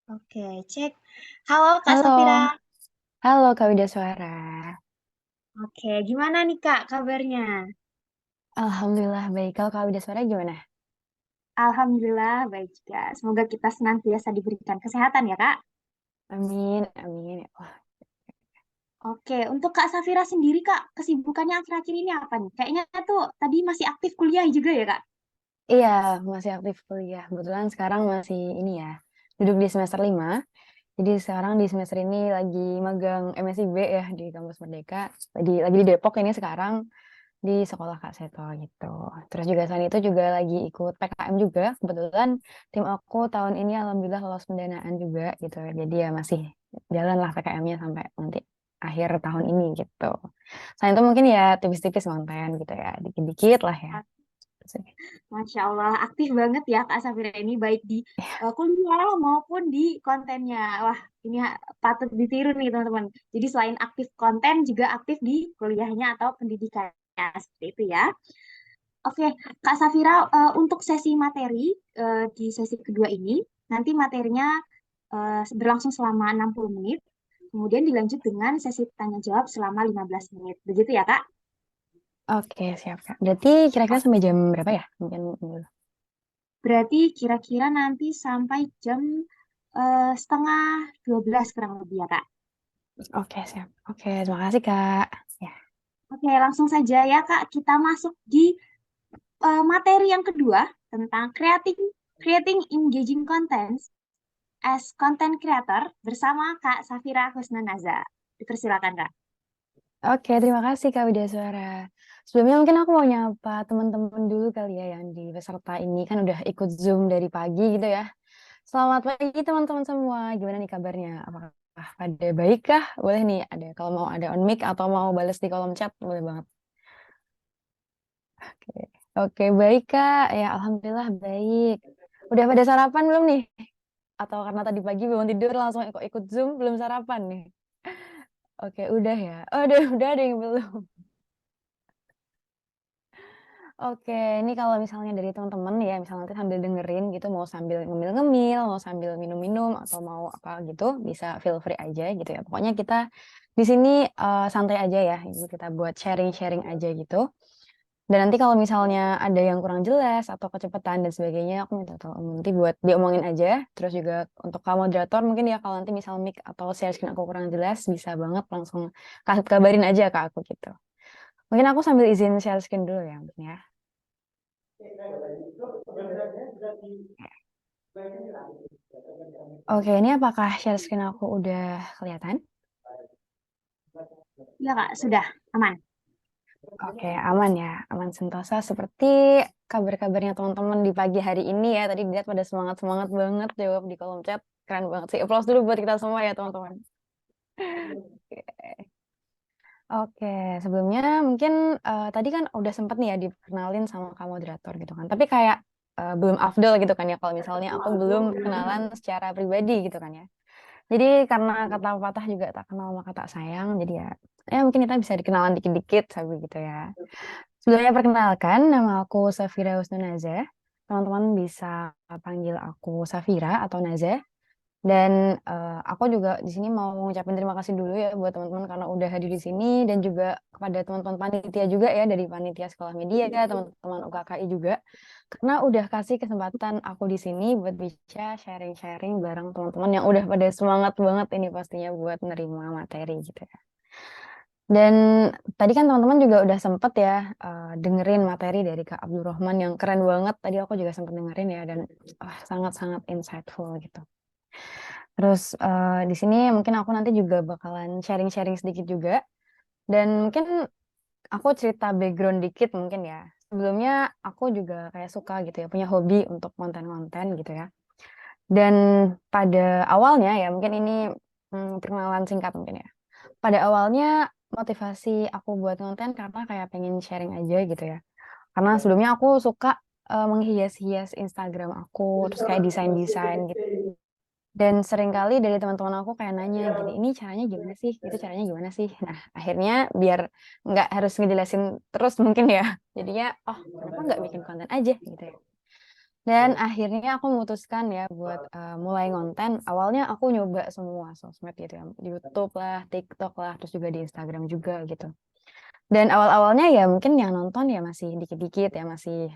Oke, cek. Halo Kak Halo, Safira. halo Kak Widaswara. Oke, gimana nih Kak kabarnya? Alhamdulillah baik. Kalau Kak Widaswara gimana? Alhamdulillah baik juga. Semoga kita senantiasa diberikan kesehatan ya Kak. Amin, amin. Wah, Oke, untuk Kak Safira sendiri Kak, kesibukannya akhir-akhir ini apa nih? Kayaknya tuh tadi masih aktif kuliah juga ya Kak? iya, masih aktif kuliah. Kebetulan sekarang masih ini ya, duduk di semester 5. Jadi sekarang di semester ini lagi magang MSIB ya di Kampus Merdeka. Lagi di Depok ini sekarang di sekolah Kak Seto gitu. Terus juga selain itu juga lagi ikut PKM juga. Kebetulan tim aku tahun ini alhamdulillah lolos pendanaan juga gitu. Jadi ya masih jalan lah PKM-nya sampai nanti akhir tahun ini gitu. Selain itu mungkin ya tipis-tipis konten gitu ya, dikit-dikit lah ya. Masya Allah, aktif banget ya Kak Safira ini, baik di kuliah maupun di kontennya. Wah, ini patut ditiru nih teman-teman. Jadi selain aktif konten, juga aktif di kuliahnya atau pendidikannya. Seperti itu ya. Oke, Kak Safira, untuk sesi materi di sesi kedua ini, nanti materinya berlangsung selama 60 menit, kemudian dilanjut dengan sesi tanya jawab selama 15 menit. Begitu ya, Kak? Oke, siap Kak. Berarti kira-kira sampai jam berapa ya? Mungkin dulu. Berarti kira-kira nanti sampai jam setengah 12 kurang lebih ya, Kak. Oke, siap. Oke, terima kasih Kak. Ya. Oke, langsung saja ya, Kak. Kita masuk di materi yang kedua tentang creating engaging content as content creator bersama Kak Safira Husnanaza. Dipersilakan, Kak. Oke, terima kasih Kak Widaswara. Sebelumnya mungkin aku mau nyapa teman-teman dulu kali ya yang di peserta ini kan udah ikut Zoom dari pagi gitu ya. Selamat pagi teman-teman semua. Gimana nih kabarnya? Apakah pada baik kah? Boleh nih ada kalau mau ada on mic atau mau balas di kolom chat boleh banget. Oke. Oke, baik Kak. Ya, alhamdulillah baik. Udah pada sarapan belum nih? Atau karena tadi pagi bangun tidur langsung ikut Zoom belum sarapan nih? Oke, udah ya. Oh, udah ada yang belum. Oke, ini kalau misalnya dari teman-teman ya, misalnya nanti sambil dengerin gitu, mau sambil ngemil-ngemil, mau sambil minum-minum, atau mau apa gitu, bisa feel free aja gitu ya. Pokoknya kita di sini santai aja ya, jadi kita buat sharing-sharing aja gitu. Dan nanti kalau misalnya ada yang kurang jelas atau kecepatan dan sebagainya, aku minta tolong nanti buat diomongin aja. Terus juga untuk kamu moderator mungkin ya kalau nanti misal mic atau share screen aku kurang jelas, bisa banget langsung kabarin aja ke aku gitu. Mungkin aku sambil izin share screen dulu ya, mungkin ya. Oke, ini apakah share screen aku udah kelihatan? Iya, Kak. Sudah. Aman. Oke, aman ya, aman sentosa. Seperti kabar-kabarnya teman-teman di pagi hari ini ya. Tadi dilihat pada semangat-semangat banget jawab di kolom chat. Keren banget sih. Applause dulu buat kita semua ya teman-teman. Oke, Oke, sebelumnya mungkin tadi kan udah sempet nih ya dikenalin sama kamu moderator gitu kan. Tapi kayak belum afdol gitu kan ya kalau misalnya aku belum kenalan secara pribadi gitu kan ya. Jadi karena kata patah juga tak kenal maka tak sayang. Jadi ya mungkin kita bisa dikenalan dikit-dikit sabi gitu ya. Sebelumnya perkenalkan nama aku Safira Husnunaza. Teman-teman bisa panggil aku Safira atau Naza. Dan aku juga di sini mau ngucapin terima kasih dulu ya buat teman-teman karena udah hadir di sini dan juga kepada teman-teman panitia juga ya dari panitia sekolah media, teman-teman UKKI juga karena udah kasih kesempatan aku di sini buat bisa sharing-sharing bareng teman-teman yang udah pada semangat banget ini pastinya buat nerima materi gitu ya. Dan tadi kan teman-teman juga udah sempet ya dengerin materi dari Kak Abdul Rahman yang keren banget. Tadi aku juga sempet dengerin ya dan sangat-sangat insightful gitu. Terus di sini mungkin aku nanti juga bakalan sharing-sharing sedikit juga. Dan mungkin aku cerita background dikit mungkin ya. Sebelumnya aku juga kayak suka gitu ya, punya hobi untuk konten-konten gitu ya. Dan pada awalnya ya, mungkin ini perkenalan singkat mungkin ya. Pada awalnya motivasi aku buat konten karena kayak pengen sharing aja gitu ya. Karena sebelumnya aku suka menghias-hias Instagram aku, terus kayak desain-desain gitu. Dan seringkali dari teman-teman aku kayak nanya gini, ini caranya gimana sih? Itu caranya gimana sih? Nah, akhirnya biar nggak harus ngejelasin terus mungkin ya. Jadinya, oh kenapa nggak bikin konten aja gitu ya. Dan akhirnya aku memutuskan ya buat mulai konten. Awalnya aku nyoba semua sosmed gitu ya, di YouTube lah, TikTok lah, terus juga di Instagram juga gitu. Dan awal-awalnya ya mungkin yang nonton ya masih dikit-dikit ya, masih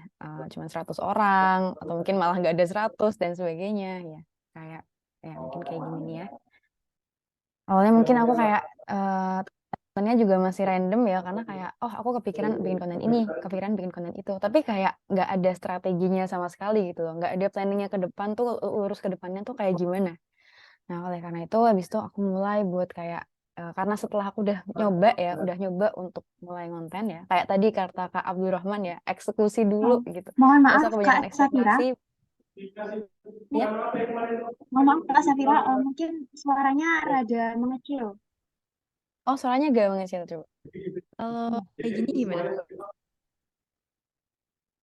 cuma 100 orang, atau mungkin malah nggak ada 100 dan sebagainya ya. Kayak ya mungkin kayak gini nih ya. Awalnya mungkin aku kayak kontennya juga masih random ya, karena kayak oh aku kepikiran bikin konten ini, kepikiran bikin konten itu, tapi kayak nggak ada strateginya sama sekali gitu loh, nggak ada planningnya ke depan tuh, lurus ke depannya tuh kayak gimana. Nah oleh karena itu habis itu aku mulai buat kayak karena setelah aku udah nyoba ya, udah nyoba untuk mulai konten ya, kayak tadi kata Kak Abdurrahman ya, eksekusi dulu Oh, gitu. mohon Gak usah maaf Kak kebanyakan Safira. ekspektasi ya. Mohon maaf Kak Safira, mungkin suaranya rada mengecil. Oh suaranya gak mengecil coba. Kalau kayak gini gimana?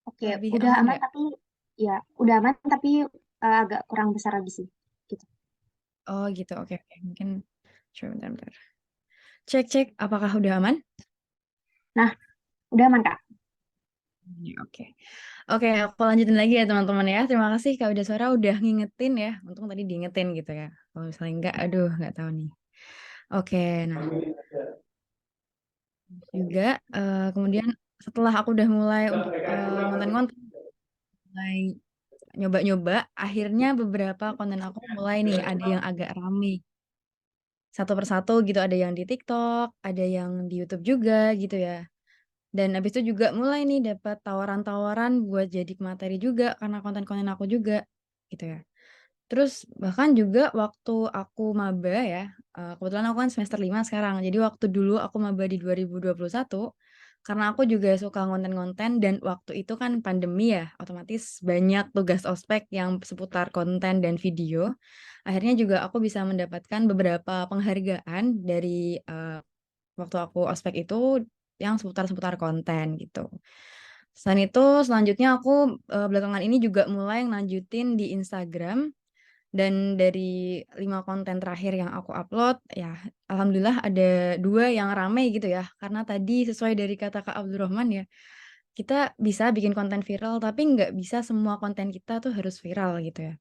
Oke, Lebih udah aman aman nggak? tapi ya udah aman tapi agak kurang besar lagi sih. Gitu. Oh gitu, oke oke. Mungkin coba bentar-bentar. Cek cek, apakah udah aman? Nah, udah aman Kak. Ya, oke. Oke, aku lanjutin lagi ya teman-teman ya. Terima kasih Kak Uda Suara udah ngingetin ya. Untung tadi diingetin gitu ya. Kalau misalnya enggak, aduh nggak tahu nih. Oke, nah juga kemudian setelah aku udah mulai untuk konten-konten, mulai nyoba-nyoba, akhirnya beberapa konten aku mulai nih ada yang agak rame. Satu persatu gitu, ada yang di TikTok, ada yang di YouTube juga gitu ya. Dan habis itu juga mulai nih dapat tawaran-tawaran buat jadi pemateri juga karena konten-konten aku juga gitu ya. Terus bahkan juga waktu aku maba ya, kebetulan aku kan semester 5 sekarang. Jadi waktu dulu aku maba di 2021, karena aku juga suka konten-konten dan waktu itu kan pandemi ya, otomatis banyak tugas ospek yang seputar konten dan video. Akhirnya juga aku bisa mendapatkan beberapa penghargaan dari waktu aku ospek itu yang seputar-seputar konten gitu. Selain itu, selanjutnya aku belakangan ini juga mulai lanjutin di Instagram, dan dari 5 konten terakhir yang aku upload, ya alhamdulillah ada 2 yang rame gitu ya. Karena tadi sesuai dari kata Kak Abdurrahman ya, kita bisa bikin konten viral, tapi nggak bisa semua konten kita tuh harus viral gitu ya.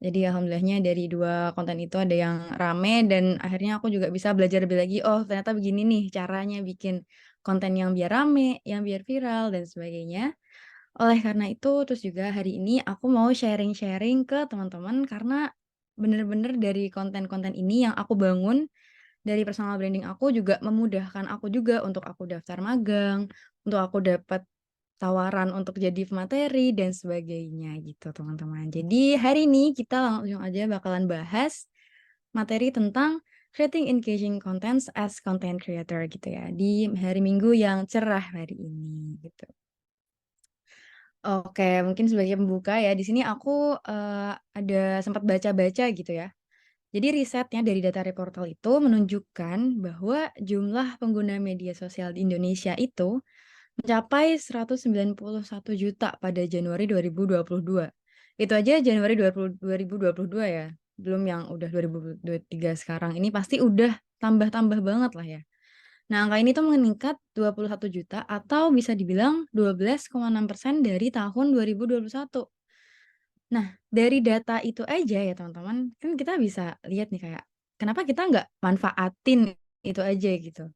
Jadi alhamdulillahnya dari 2 konten itu ada yang rame dan akhirnya aku juga bisa belajar lebih lagi, oh ternyata begini nih caranya bikin konten yang biar rame, yang biar viral dan sebagainya. Oleh karena itu, terus juga hari ini aku mau sharing-sharing ke teman-teman karena bener-bener dari konten-konten ini yang aku bangun dari personal branding aku juga memudahkan aku juga untuk aku daftar magang, untuk aku dapat tawaran untuk jadi pemateri dan sebagainya gitu teman-teman. Jadi hari ini kita langsung aja bakalan bahas materi tentang creating engaging contents as content creator gitu ya di hari Minggu yang cerah hari ini gitu. Oke, mungkin sebagai pembuka ya, di sini aku ada sempat baca-baca gitu ya. Jadi risetnya dari data Reportal itu menunjukkan bahwa jumlah pengguna media sosial di Indonesia itu mencapai 191 juta pada Januari 2022. Itu aja Januari 2022 ya, belum yang udah 2023 sekarang. Ini pasti udah tambah-tambah banget lah ya. Nah, angka ini tuh meningkat 21 juta atau bisa dibilang 12,6% dari tahun 2021. Nah, dari data itu aja ya teman-teman, kan kita bisa lihat nih kayak, kenapa kita nggak manfaatin itu aja gitu.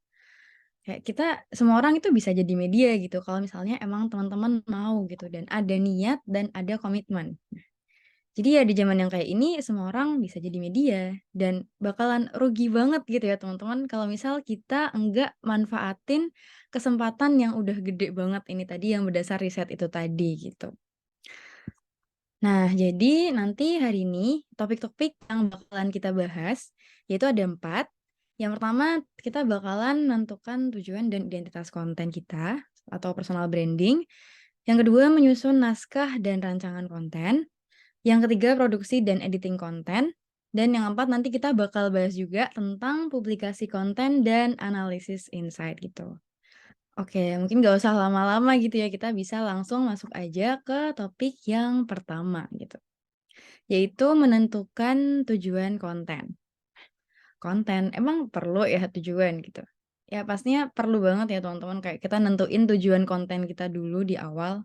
Kayak kita, semua orang itu bisa jadi media gitu, kalau misalnya emang teman-teman mau gitu, dan ada niat dan ada komitmen. Jadi ya di zaman yang kayak ini semua orang bisa jadi media dan bakalan rugi banget gitu ya teman-teman kalau misal kita enggak manfaatin kesempatan yang udah gede banget ini tadi yang berdasar riset itu tadi gitu. Nah, jadi nanti hari ini topik-topik yang bakalan kita bahas yaitu ada 4. Yang pertama kita bakalan menentukan tujuan dan identitas konten kita atau personal branding. Yang kedua menyusun naskah dan rancangan konten. Yang ketiga, produksi dan editing konten. Dan yang keempat, nanti kita bakal bahas juga tentang publikasi konten dan analisis insight gitu. Oke, mungkin nggak usah lama-lama gitu ya, kita bisa langsung masuk aja ke topik yang pertama gitu. Yaitu menentukan tujuan konten. Konten, emang perlu ya tujuan gitu? Ya pastinya perlu banget ya teman-teman, kayak kita nentuin tujuan konten kita dulu di awal.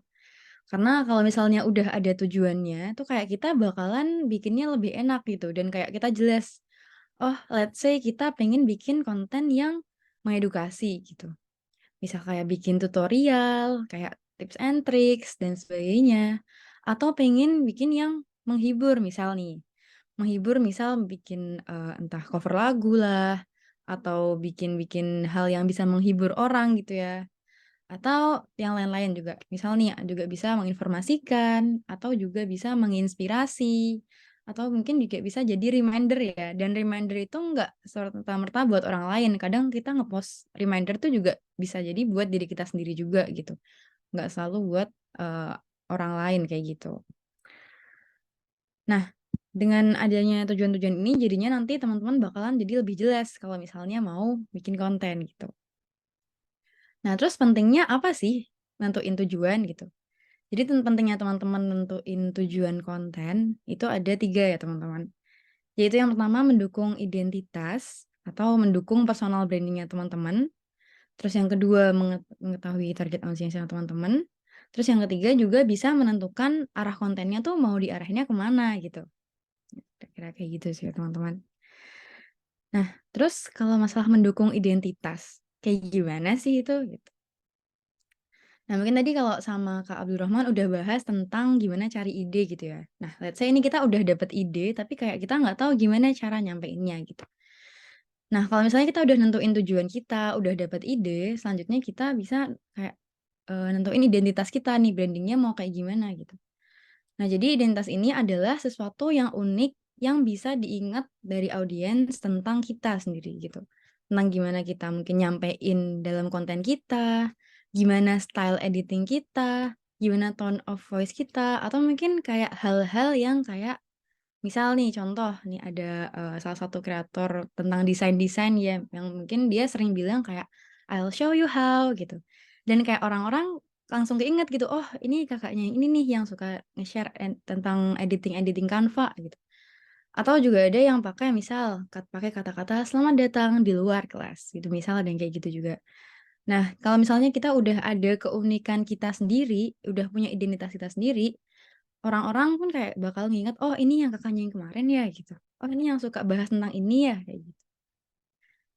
Karena kalau misalnya udah ada tujuannya, tuh kayak kita bakalan bikinnya lebih enak gitu. Dan kayak kita jelas, oh let's say kita pengen bikin konten yang mengedukasi gitu. Misal kayak bikin tutorial, kayak tips and tricks, dan sebagainya. Atau pengen bikin yang menghibur misal nih. Menghibur misal bikin entah cover lagu lah, atau bikin-bikin hal yang bisa menghibur orang gitu ya. Atau yang lain-lain juga. Misal nih juga bisa menginformasikan atau juga bisa menginspirasi atau mungkin juga bisa jadi reminder ya. Dan reminder itu nggak serta-merta buat orang lain. Kadang kita ngepost reminder tuh juga bisa jadi buat diri kita sendiri juga gitu. Nggak selalu buat eh, orang lain kayak gitu. Nah, dengan adanya tujuan-tujuan ini jadinya nanti teman-teman bakalan jadi lebih jelas kalau misalnya mau bikin konten gitu. Nah, terus pentingnya apa sih nentuin tujuan gitu? Jadi pentingnya teman-teman nentuin tujuan konten itu ada 3 ya teman-teman. Yaitu yang pertama mendukung identitas atau mendukung personal brandingnya teman-teman. Terus yang kedua mengetahui target audiensnya teman-teman. Terus yang ketiga juga bisa menentukan arah kontennya tuh mau diarahinnya kemana gitu. Kira-kira kayak gitu sih teman-teman. Nah, terus kalau masalah mendukung identitas, kayak gimana sih itu? Gitu. Nah, mungkin tadi kalau sama Kak Abdurrahman udah bahas tentang gimana cari ide gitu ya. Nah, let's say ini kita udah dapet ide, tapi kayak kita nggak tahu gimana cara nyampeinnya gitu. Nah, kalau misalnya kita udah nentuin tujuan kita, udah dapet ide, selanjutnya kita bisa kayak nentuin identitas kita nih, brandingnya mau kayak gimana gitu. Nah, jadi identitas ini adalah sesuatu yang unik yang bisa diingat dari audiens tentang kita sendiri gitu. Tentang gimana kita mungkin nyampein dalam konten kita, gimana style editing kita, gimana tone of voice kita, atau mungkin kayak hal-hal yang kayak misal nih contoh nih ada salah satu kreator tentang desain-desain ya yang mungkin dia sering bilang kayak I'll show you how gitu. Dan kayak orang-orang langsung keinget gitu, oh ini kakaknya yang ini nih yang suka nge-share tentang editing-editing Canva gitu. Atau juga ada yang pakai misal pakai kata-kata selamat datang di luar kelas gitu misal ada yang kayak gitu juga. Nah, kalau misalnya kita udah ada keunikan kita sendiri, udah punya identitas kita sendiri, orang-orang pun kayak bakal nginget, oh ini yang kakaknya yang kemarin ya gitu. Oh ini yang suka bahas tentang ini ya kayak gitu.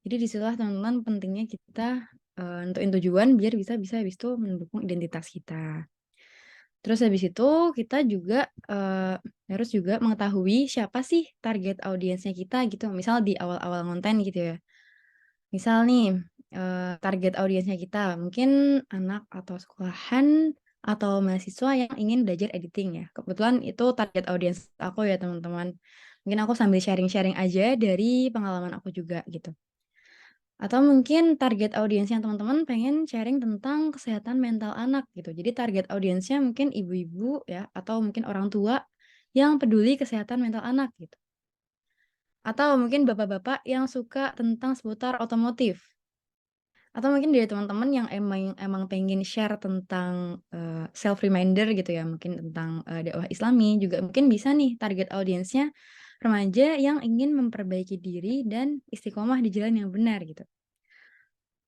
Jadi disitulah teman-teman pentingnya kita nentuin tujuan biar bisa bisa habis itu mendukung identitas kita. Terus habis itu kita juga harus juga mengetahui siapa sih target audiensnya kita gitu. Misal di awal-awal konten gitu ya. Misal nih, target audiensnya kita mungkin anak atau sekolahan atau mahasiswa yang ingin belajar editing ya. Kebetulan itu target audiens aku ya teman-teman. Mungkin aku sambil sharing-sharing aja dari pengalaman aku juga gitu. Atau mungkin target audiensnya teman-teman pengen sharing tentang kesehatan mental anak gitu. Jadi target audiensnya mungkin ibu-ibu ya atau mungkin orang tua yang peduli kesehatan mental anak gitu. Atau mungkin bapak-bapak yang suka tentang seputar otomotif. Atau mungkin dari teman-teman yang emang pengen share tentang self reminder gitu ya, mungkin tentang dakwah Islami juga mungkin bisa nih target audiensnya remaja yang ingin memperbaiki diri dan istiqomah di jalan yang benar gitu.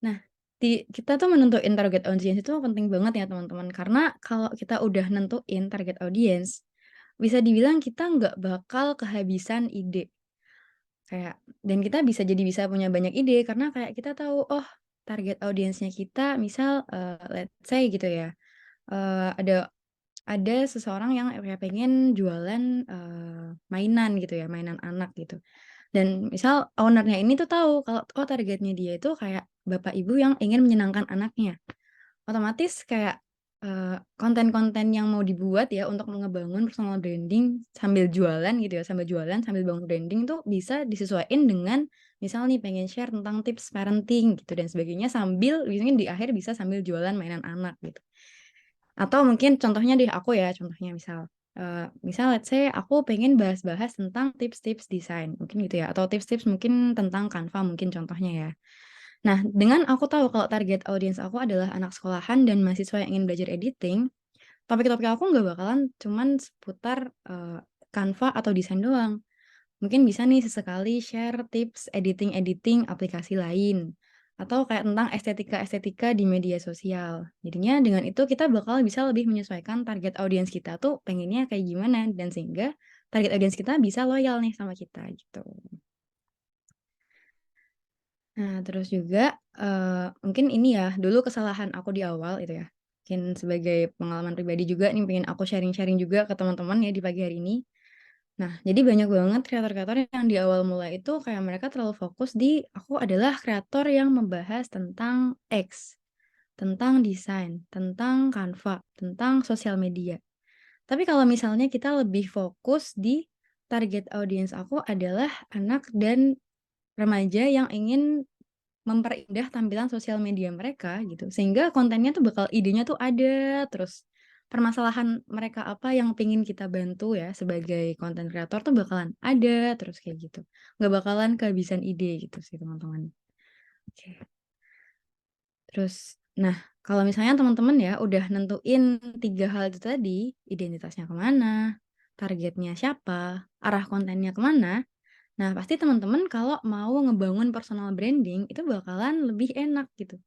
Nah, kita tuh menentuin target audiens itu penting banget ya teman-teman, karena kalau kita udah nentuin target audiens, bisa dibilang kita nggak bakal kehabisan ide. Kayak dan kita bisa punya banyak ide karena kayak kita tahu, oh target audiensnya kita misal, let's say gitu ya, ada seseorang yang kayak pengen jualan, mainan gitu ya, mainan anak gitu. Dan misal owner-nya ini tuh tahu kalau, oh targetnya dia itu kayak bapak ibu yang ingin menyenangkan anaknya. Otomatis kayak, konten-konten yang mau dibuat ya untuk ngebangun personal branding sambil jualan gitu ya, sambil jualan, sambil bangun branding tuh bisa disesuaiin dengan misal nih pengen share tentang tips parenting gitu dan sebagainya sambil mungkin di akhir bisa sambil jualan mainan anak gitu. Atau mungkin contohnya deh aku ya, contohnya misal, misal let's say aku pengen bahas-bahas tentang tips-tips desain, mungkin gitu ya, atau tips-tips mungkin tentang Canva mungkin contohnya ya. Nah, dengan aku tahu kalau target audiens aku adalah anak sekolahan dan mahasiswa yang ingin belajar editing, topik-topik aku nggak bakalan cuman seputar Canva atau desain doang. Mungkin bisa nih sesekali share tips editing-editing aplikasi lain. atau kayak tentang estetika-estetika di media sosial. Jadinya dengan itu kita bakal bisa lebih menyesuaikan target audiens kita tuh pengennya kayak gimana dan sehingga target audiens kita bisa loyal nih sama kita gitu. Nah, terus juga mungkin ini ya dulu kesalahan aku di awal itu ya. Mungkin sebagai pengalaman pribadi juga nih pengen aku sharing-sharing juga ke teman-teman ya di pagi hari ini. Nah, jadi banyak banget kreator-kreator yang di awal mulai itu kayak mereka terlalu fokus di aku adalah kreator yang membahas tentang X, tentang desain, tentang Canva, tentang sosial media. Tapi kalau misalnya kita lebih fokus di target audiens aku adalah anak dan remaja yang ingin memperindah tampilan sosial media mereka gitu. Sehingga kontennya tuh bakal idenya tuh ada terus. Permasalahan mereka apa yang pengen kita bantu ya sebagai konten kreator tuh bakalan ada terus kayak gitu. Nggak bakalan kehabisan ide gitu sih teman-teman. Oke. Terus, nah kalau misalnya teman-teman ya udah nentuin 3 hal itu tadi, identitasnya kemana, targetnya siapa, arah kontennya kemana, nah pasti teman-teman kalau mau ngebangun personal branding itu bakalan lebih enak gitu.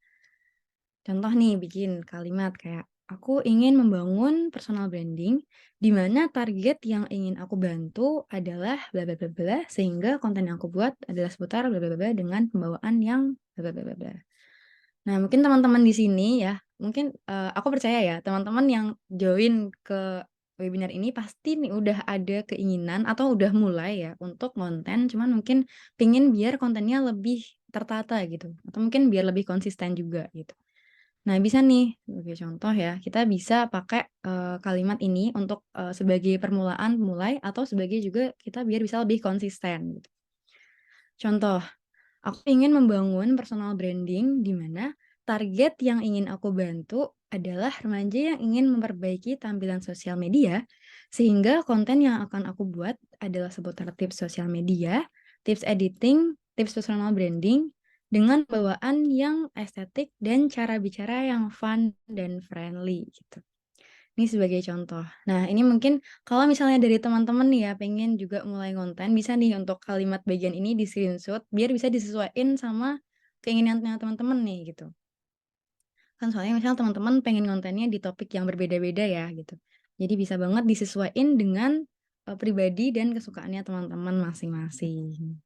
Contoh nih bikin kalimat kayak aku ingin membangun personal branding di mana target yang ingin aku bantu adalah bla bla bla bla sehingga konten yang aku buat adalah seputar bla bla bla dengan pembawaan yang bla bla bla bla. Nah, mungkin teman-teman di sini ya, mungkin aku percaya ya, teman-teman yang join ke webinar ini pasti nih udah ada keinginan atau udah mulai ya untuk konten, cuman mungkin pingin biar kontennya lebih tertata gitu, atau mungkin biar lebih konsisten juga gitu. Nah, bisa nih sebagai contoh ya, kita bisa pakai kalimat ini untuk sebagai permulaan mulai atau sebagai juga kita biar bisa lebih konsisten gitu. Contoh, aku ingin membangun personal branding di mana target yang ingin aku bantu adalah remaja yang ingin memperbaiki tampilan sosial media, sehingga konten yang akan aku buat adalah seputar tips sosial media, tips editing, tips personal branding, dengan bawaan yang estetik dan cara bicara yang fun dan friendly gitu. Ini sebagai contoh. Nah, ini mungkin kalau misalnya dari teman-teman nih ya pengen juga mulai konten, bisa nih untuk kalimat bagian ini di-screenshot biar bisa disesuaikan sama keinginannya teman-teman nih gitu. Kan soalnya misalnya teman-teman pengen kontennya di topik yang berbeda-beda ya gitu. Jadi bisa banget disesuaikan dengan pribadi dan kesukaannya teman-teman masing-masing.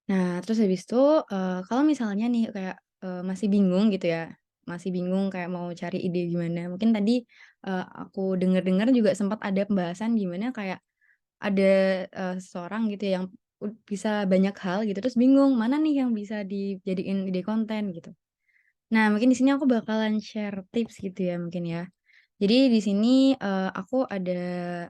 Nah, terus habis itu, kalau misalnya nih kayak, masih bingung gitu ya, masih bingung kayak mau cari ide gimana, mungkin tadi, aku dengar-dengar juga sempat ada pembahasan gimana kayak ada, seseorang gitu ya yang bisa banyak hal gitu, terus bingung mana nih yang bisa dijadiin ide konten gitu. Nah, mungkin di sini aku bakalan share tips gitu ya mungkin ya. Jadi di sini, aku ada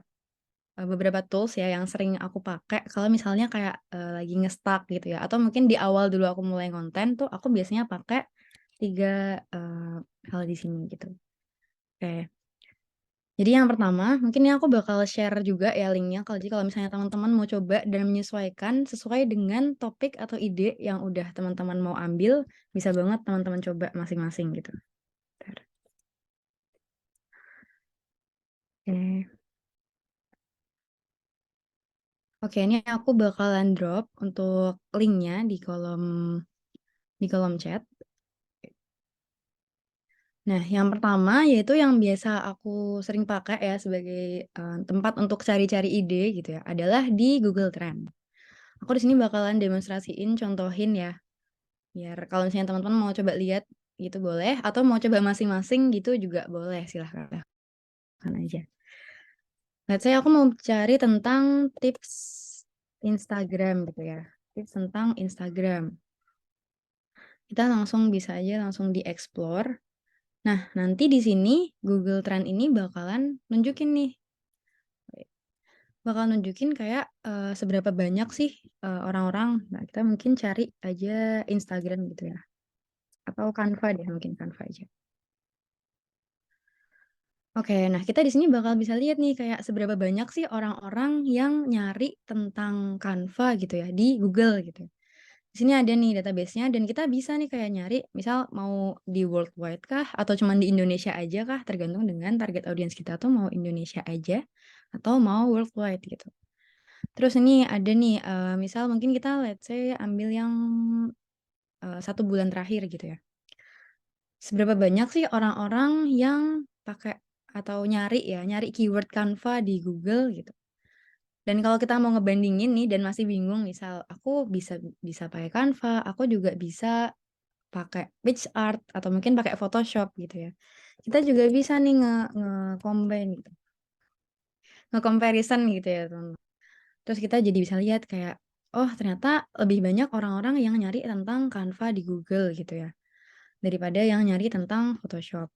beberapa tools ya yang sering aku pakai kalau misalnya kayak, lagi nge-stuck gitu ya atau mungkin di awal dulu aku mulai konten tuh aku biasanya pakai 3 hal di sini gitu. Oke. Jadi yang pertama mungkin ini aku bakal share juga ya linknya kalau misalnya teman-teman mau coba dan menyesuaikan sesuai dengan topik atau ide yang udah teman-teman mau ambil, bisa banget teman-teman coba masing-masing gitu. Bentar. Oke. Oke, ini aku bakalan drop untuk linknya di kolom chat. Nah, yang pertama yaitu yang biasa aku sering pakai ya sebagai, tempat untuk cari-cari ide gitu ya, adalah di Google Trend. Aku di sini bakalan demonstrasiin, contohin ya, biar kalau misalnya teman-teman mau coba lihat gitu boleh, atau mau coba masing-masing gitu juga boleh, silahkan aja. Let's say aku mau cari tentang tips Instagram gitu ya, tips tentang Instagram. Kita langsung bisa aja langsung di-explore. Nah, nanti di sini Google Trend ini bakalan nunjukin nih, bakal nunjukin kayak, seberapa banyak sih, orang-orang nah kita mungkin cari aja Instagram gitu ya, atau Canva deh, mungkin Canva aja. Oke, nah kita di sini bakal bisa lihat nih kayak seberapa banyak sih orang-orang yang nyari tentang Canva gitu ya di Google gitu. Di sini ada nih database-nya dan kita bisa nih kayak nyari misal mau di worldwide kah atau cuman di Indonesia aja kah, tergantung dengan target audiens kita tuh mau Indonesia aja atau mau worldwide gitu. Terus ini ada nih, misal mungkin kita let's say ambil yang 1 bulan terakhir gitu ya. Seberapa banyak sih orang-orang yang pakai atau nyari keyword Canva di Google gitu. Dan kalau kita mau ngebandingin nih dan masih bingung, misal aku bisa bisa pakai Canva, aku juga bisa pakai PicsArt atau mungkin pakai Photoshop gitu ya. Kita juga bisa nih nge-combine gitu, nge-comparison gitu ya, teman. Terus kita jadi bisa lihat kayak, oh ternyata lebih banyak orang-orang yang nyari tentang Canva di Google gitu ya, daripada yang nyari tentang Photoshop.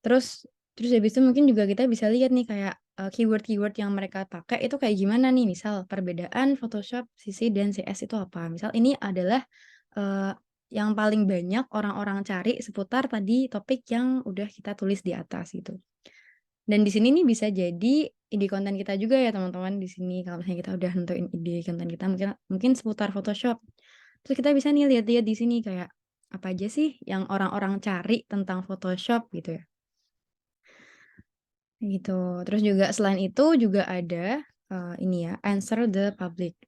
Terus terus habis itu mungkin juga kita bisa lihat nih kayak, keyword-keyword yang mereka pakai itu kayak gimana nih, misal perbedaan Photoshop, CC, dan CS itu apa. Misal ini adalah, eee, yang paling banyak orang-orang cari seputar tadi topik yang udah kita tulis di atas gitu. Dan di sini nih bisa jadi ide konten kita juga ya teman-teman di sini kalau misalnya kita udah nentuin ide konten kita mungkin mungkin seputar Photoshop. Terus kita bisa nih lihat-lihat di sini kayak, apa aja sih yang orang-orang cari tentang Photoshop gitu ya, gitu. Terus juga selain itu juga ada, ini ya, answer the public.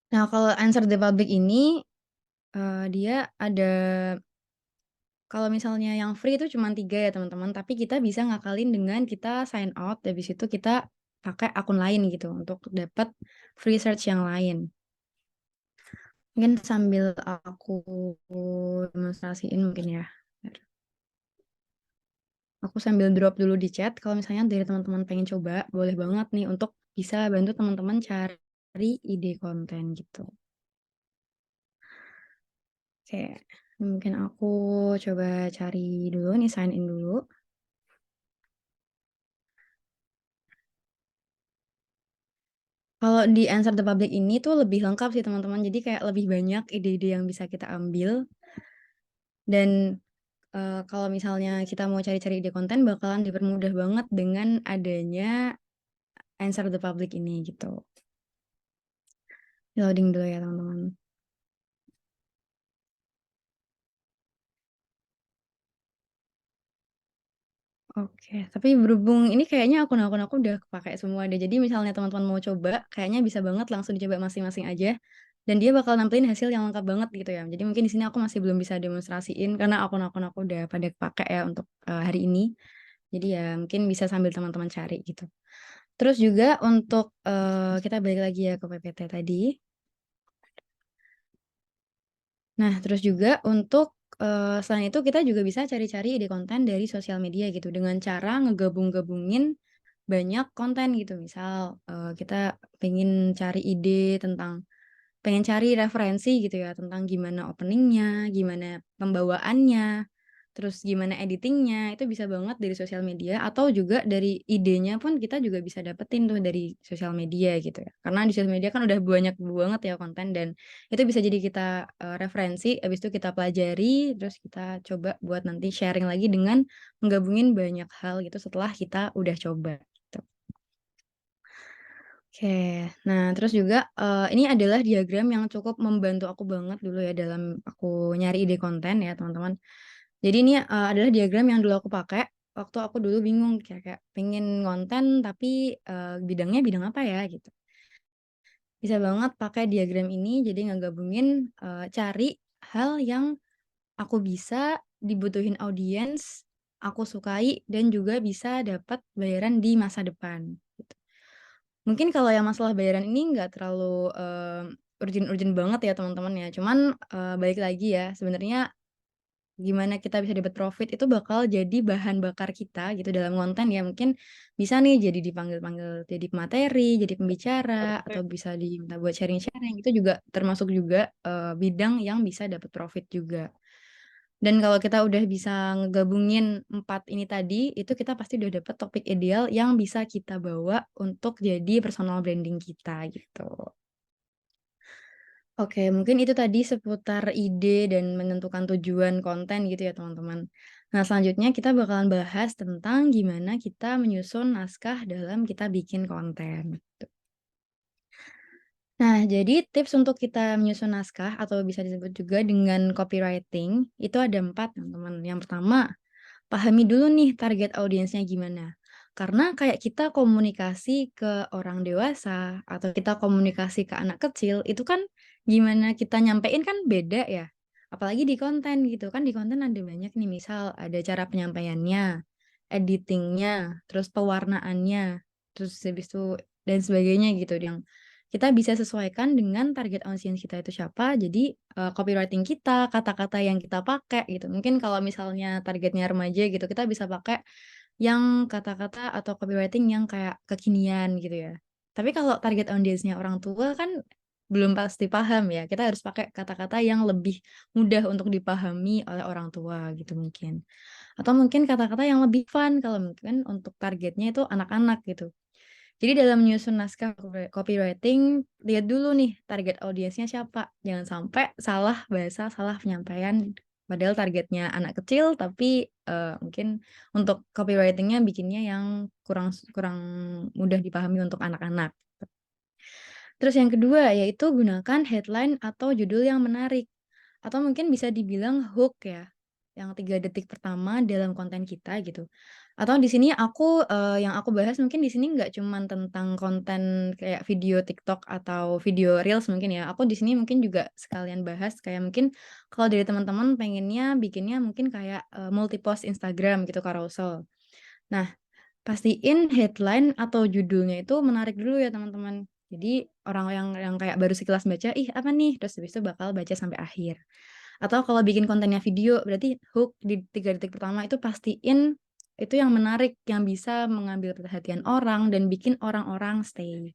Nah kalau answer the public ini, dia ada kalau misalnya yang free itu cuma 3 ya teman-teman, tapi kita bisa ngakalin dengan kita sign out, habis itu kita pakai akun lain gitu untuk dapat free search yang lain. Mungkin sambil aku demonstrasiin mungkin ya. Aku sambil drop dulu di chat, kalau misalnya dari teman-teman pengen coba, boleh banget nih untuk bisa bantu teman-teman cari ide konten gitu. Oke, mungkin aku coba cari dulu nih, sign in dulu. Kalau di Answer the Public ini tuh lebih lengkap sih teman-teman. Jadi kayak lebih banyak ide-ide yang bisa kita ambil. Dan kalau misalnya kita mau cari-cari ide konten bakalan dipermudah banget dengan adanya Answer the Public ini gitu. Loading dulu ya teman-teman. Oke, tapi berhubung ini kayaknya akun-akun aku udah kepakai semua deh. Jadi misalnya teman-teman mau coba, kayaknya bisa banget langsung dicoba masing-masing aja. Dan dia bakal nampilin hasil yang lengkap banget gitu ya. Jadi mungkin di sini aku masih belum bisa demonstrasiin karena akun-akun aku udah pada kepakai ya untuk hari ini. Jadi ya mungkin bisa sambil teman-teman cari gitu. Terus juga untuk kita balik lagi ya ke PPT tadi. Nah, terus juga untuk selain itu kita juga bisa cari-cari ide konten dari sosial media gitu dengan cara ngegabung-gabungin banyak konten gitu. Misal kita pengen cari referensi gitu ya tentang gimana openingnya, gimana pembawaannya, terus gimana editingnya, itu bisa banget dari sosial media atau juga dari idenya pun kita juga bisa dapetin tuh dari sosial media gitu ya. Karena di sosial media kan udah banyak banget ya konten dan itu bisa jadi kita referensi, habis itu kita pelajari, terus kita coba buat nanti sharing lagi dengan menggabungin banyak hal gitu setelah kita udah coba. Gitu. Oke, nah terus juga ini adalah diagram yang cukup membantu aku banget dulu ya dalam aku nyari ide konten ya teman-teman. Jadi ini adalah diagram yang dulu aku pakai waktu aku dulu bingung kayak kayak pengen konten tapi bidangnya bidang apa ya gitu. Bisa banget pakai diagram ini jadi ngegabungin cari hal yang aku bisa dibutuhin audiens, aku sukai dan juga bisa dapat bayaran di masa depan. Gitu. Mungkin kalau yang masalah bayaran ini nggak terlalu, urgent-urgent banget ya teman-teman ya, cuman, balik lagi ya, sebenarnya gimana kita bisa dapat profit itu bakal jadi bahan bakar kita gitu dalam konten ya, mungkin bisa nih jadi dipanggil-panggil jadi pemateri, jadi pembicara, atau bisa diminta buat sharing-sharing, itu juga termasuk juga, bidang yang bisa dapat profit juga. Dan kalau kita udah bisa ngegabungin 4 ini tadi, itu kita pasti udah dapet topik ideal yang bisa kita bawa untuk jadi personal branding kita, gitu. Oke, mungkin itu tadi seputar ide dan menentukan tujuan konten gitu ya, teman-teman. Nah, selanjutnya kita bakalan bahas tentang gimana kita menyusun naskah dalam kita bikin konten, gitu. Nah, jadi tips untuk kita menyusun naskah atau bisa disebut juga dengan copywriting, itu ada 4, teman-teman. Yang pertama, pahami dulu nih target audiensnya gimana. Karena kayak kita komunikasi ke orang dewasa atau kita komunikasi ke anak kecil itu kan gimana kita nyampein kan beda ya. Apalagi di konten gitu kan, di konten ada banyak nih, misal ada cara penyampaiannya, editingnya, terus pewarnaannya, terus habis itu dan sebagainya gitu yang kita bisa sesuaikan dengan target audience kita itu siapa. Jadi copywriting kita, kata-kata yang kita pakai gitu. Mungkin kalau misalnya targetnya remaja gitu, kita bisa pakai yang kata-kata atau copywriting yang kayak kekinian gitu ya. Tapi kalau target audience-nya orang tua kan belum pasti paham ya. Kita harus pakai kata-kata yang lebih mudah untuk dipahami oleh orang tua gitu mungkin. Atau mungkin kata-kata yang lebih fun kalau mungkin untuk targetnya itu anak-anak gitu. Jadi dalam menyusun naskah copywriting, lihat dulu nih target audiensnya siapa. Jangan sampai salah bahasa, salah penyampaian. Padahal targetnya anak kecil, tapi mungkin untuk copywritingnya bikinnya yang kurang kurang mudah dipahami untuk anak-anak. Terus yang kedua yaitu gunakan headline atau judul yang menarik. Atau mungkin bisa dibilang hook ya, yang 3 detik pertama dalam konten kita gitu. Atau di sini aku, yang aku bahas mungkin di sini nggak cuman tentang konten kayak video TikTok atau video Reels mungkin ya, aku di sini mungkin juga sekalian bahas kayak mungkin kalau dari teman-teman pengennya bikinnya mungkin kayak, multi post Instagram gitu, carousel. Nah, pastiin headline atau judulnya itu menarik dulu ya teman-teman. Jadi orang yang kayak baru sekilas baca, "Ih, apa nih?" Terus habis itu bakal baca sampai akhir. Atau kalau bikin kontennya video, berarti hook di 3 detik pertama itu pastiin itu yang menarik, yang bisa mengambil perhatian orang dan bikin orang-orang stay.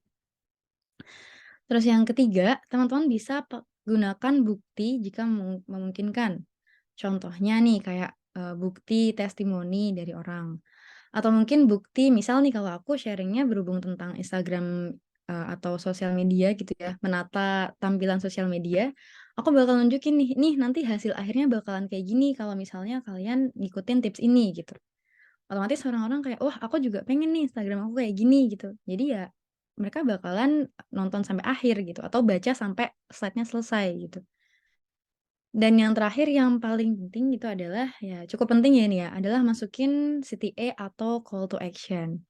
Terus yang ketiga, teman-teman bisa gunakan bukti jika memungkinkan. Contohnya nih kayak, bukti testimoni dari orang. Atau mungkin bukti misal nih kalau aku sharing-nya berhubung tentang Instagram, atau sosial media gitu ya, menata tampilan sosial media, aku bakal nunjukin nih nanti hasil akhirnya bakalan kayak gini kalau misalnya kalian ngikutin tips ini gitu. Otomatis orang-orang kayak, "Wah, aku juga pengen nih Instagram aku kayak gini," gitu. Jadi ya mereka bakalan nonton sampai akhir gitu atau baca sampai slide-nya selesai gitu. Dan yang terakhir yang paling penting itu adalah ya cukup penting ya ini ya, adalah masukin CTA atau call to action.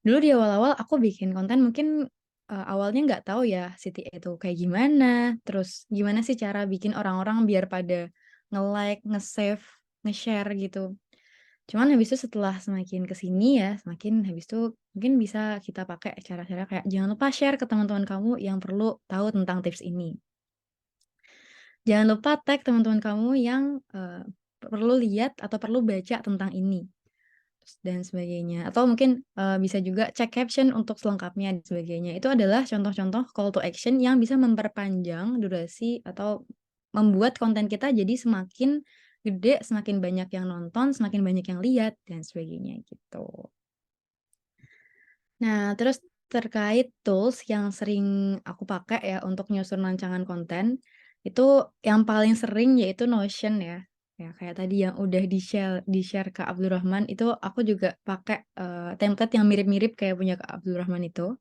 Dulu di awal-awal aku bikin konten mungkin, awalnya nggak tahu ya CTA itu kayak gimana, terus gimana sih cara bikin orang-orang biar pada nge-like, nge-save, nge-share gitu. Cuman habis itu setelah semakin ke sini ya, semakin habis itu mungkin bisa kita pakai cara-cara kayak jangan lupa share ke teman-teman kamu yang perlu tahu tentang tips ini. Jangan lupa tag teman-teman kamu yang, perlu lihat atau perlu baca tentang ini, dan sebagainya. Atau mungkin, bisa juga cek caption untuk selengkapnya dan sebagainya. Itu adalah contoh-contoh call to action yang bisa memperpanjang durasi atau membuat konten kita jadi semakin gede, semakin banyak yang nonton, semakin banyak yang lihat, dan sebagainya gitu. Nah, terus terkait tools yang sering aku pakai ya untuk nyusun rancangan konten, itu yang paling sering yaitu Notion ya. Ya kayak tadi yang udah di-share ke Abdurrahman itu aku juga pakai, template yang mirip-mirip kayak punya Kak Abdurrahman itu.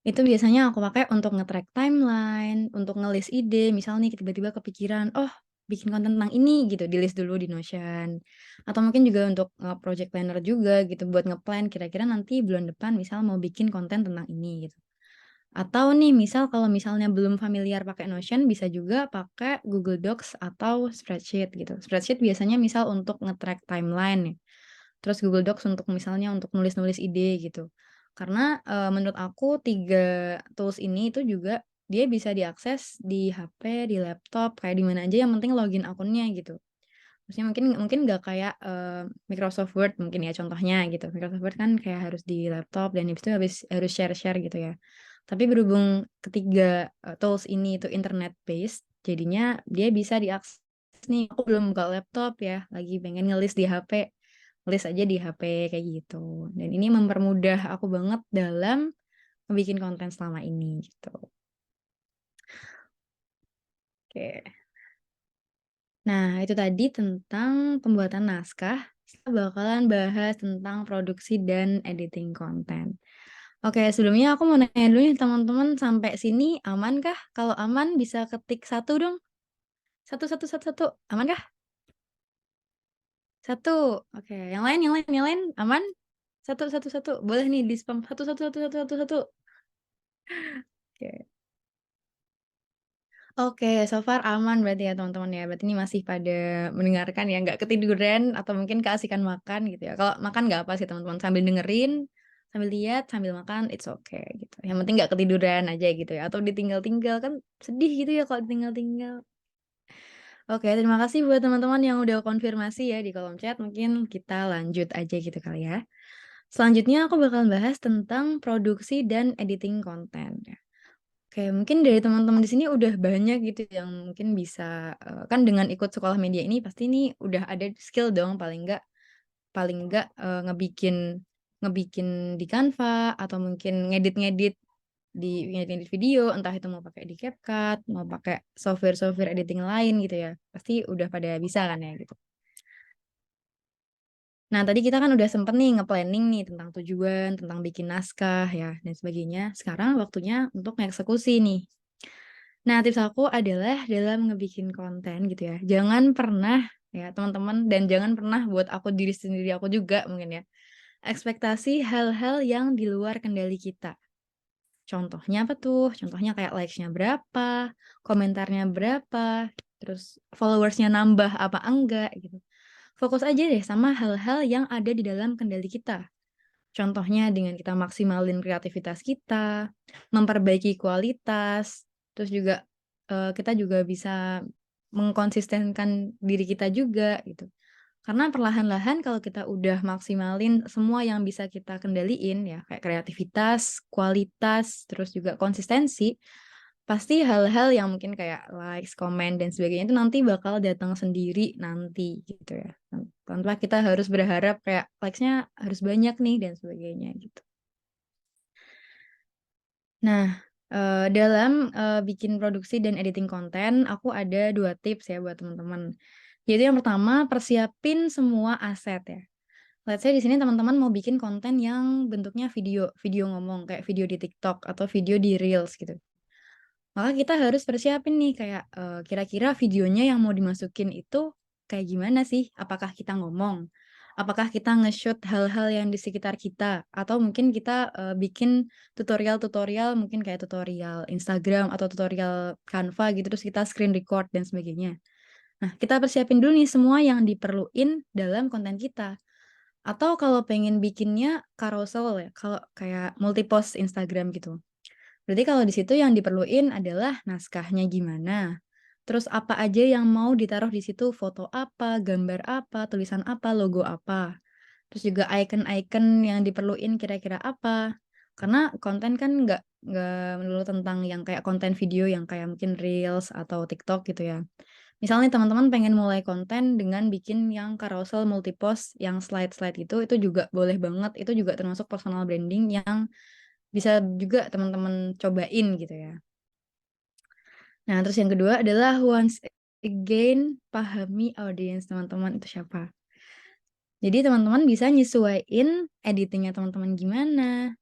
Itu biasanya aku pakai untuk nge-track timeline, untuk nge-list ide, misal nih tiba-tiba kepikiran, "Oh, bikin konten tentang ini," gitu, di-list dulu di Notion. Atau mungkin juga untuk, project planner juga gitu, buat nge-plan kira-kira nanti bulan depan misal mau bikin konten tentang ini gitu. Atau nih misal kalau misalnya belum familiar pakai Notion, bisa juga pakai Google Docs atau spreadsheet gitu. Spreadsheet biasanya misal untuk nge-track timeline ya. Terus Google Docs untuk misalnya untuk nulis-nulis ide gitu. Karena, menurut aku 3 tools ini itu juga dia bisa diakses di HP, di laptop, kayak di mana aja yang penting login akunnya gitu. Maksudnya mungkin mungkin nggak kayak, Microsoft Word mungkin ya contohnya gitu. Microsoft Word kan kayak harus di laptop dan habis itu harus share-share gitu ya. Tapi berhubung ketiga, tools ini itu internet based, jadinya dia bisa diakses nih, aku belum buka laptop ya, lagi pengen ngelis di HP. List aja di HP kayak gitu. Dan ini mempermudah aku banget dalam bikin konten selama ini gitu. Oke. Nah, itu tadi tentang pembuatan naskah. Kita bakalan bahas tentang produksi dan editing konten. Oke, sebelumnya aku mau nanya dulu nih teman-teman sampai sini aman kah? Kalau aman bisa ketik satu dong. Satu satu satu satu. Aman kah? Satu. Oke, yang lain aman? satu. Boleh nih di spam satu. Oke. Oke, so far aman berarti ya teman-teman ya. Berarti ini masih pada mendengarkan ya, nggak ketiduran atau mungkin keasikan makan gitu ya. Kalau makan nggak apa sih teman-teman, sambil dengerin, sambil lihat, sambil makan, it's okay gitu. Yang penting nggak ketiduran aja gitu ya. Atau ditinggal-tinggal kan sedih gitu ya kalau ditinggal-tinggal. Oke, terima kasih buat teman-teman yang udah konfirmasi ya di kolom chat. Mungkin kita lanjut aja gitu kali ya. Selanjutnya aku bakal bahas tentang produksi dan editing konten. Oke, mungkin dari teman-teman di sini udah banyak gitu yang mungkin bisa kan dengan ikut sekolah media ini pasti ini udah ada skill dong paling enggak ngebikin ngebikin di Canva atau mungkin ngedit video entah itu mau pakai di CapCut, mau pakai software-software editing lain gitu ya. Pasti udah pada bisa kan ya gitu. Nah, tadi kita kan udah sempet nih nge-planning nih tentang tujuan, tentang bikin naskah ya dan sebagainya. Sekarang waktunya untuk ngeksekusi nih. Nah, tips aku adalah dalam ngebikin konten gitu ya. Jangan pernah ya teman-teman dan jangan pernah buat aku diri sendiri aku juga mungkin ya. Ekspektasi hal-hal yang di luar kendali kita. Contohnya apa tuh? Contohnya kayak likes-nya berapa, komentarnya berapa, terus followersnya nambah apa enggak gitu. Fokus aja deh sama hal-hal yang ada di dalam kendali kita. Contohnya dengan kita maksimalin kreativitas kita, memperbaiki kualitas, terus juga kita juga bisa mengkonsistenkan diri kita juga gitu. Karena perlahan-lahan kalau kita udah maksimalin semua yang bisa kita kendaliin ya, kayak kreativitas, kualitas, terus juga konsistensi, pasti hal-hal yang mungkin kayak likes, komen, dan sebagainya itu nanti bakal datang sendiri nanti gitu ya. Tanpa kita harus berharap kayak likes-nya harus banyak nih dan sebagainya gitu. Nah, dalam bikin produksi dan editing konten, aku ada 2 tips ya buat teman-teman. Jadi yang pertama, persiapin semua aset ya. Let's say di sini teman-teman mau bikin konten yang bentuknya video ngomong kayak video di TikTok atau video di Reels gitu. Maka kita harus persiapin nih kayak kira-kira videonya yang mau dimasukin itu kayak gimana sih? Apakah kita ngomong? Apakah kita nge-shoot hal-hal yang di sekitar kita? Atau mungkin kita bikin tutorial-tutorial mungkin kayak tutorial Instagram atau tutorial Canva gitu terus kita screen record dan sebagainya. Nah, kita persiapin dulu nih semua yang diperluin dalam konten kita. Atau kalau pengen bikinnya carousel ya, kalau kayak multi post Instagram gitu. Berarti kalau di situ yang diperluin adalah naskahnya gimana, terus apa aja yang mau ditaruh di situ, foto apa, gambar apa, tulisan apa, logo apa. Terus juga icon-icon yang diperluin kira-kira apa. Karena konten kan nggak melulu tentang yang kayak konten video yang kayak mungkin Reels atau TikTok gitu ya. Misalnya teman-teman pengen mulai konten dengan bikin yang carousel multipost yang slide-slide itu juga boleh banget. Itu juga termasuk personal branding yang bisa juga teman-teman cobain gitu ya. Nah, terus yang kedua adalah once again pahami audiens teman-teman itu siapa. Jadi teman-teman bisa nyesuaiin editingnya teman-teman gimana.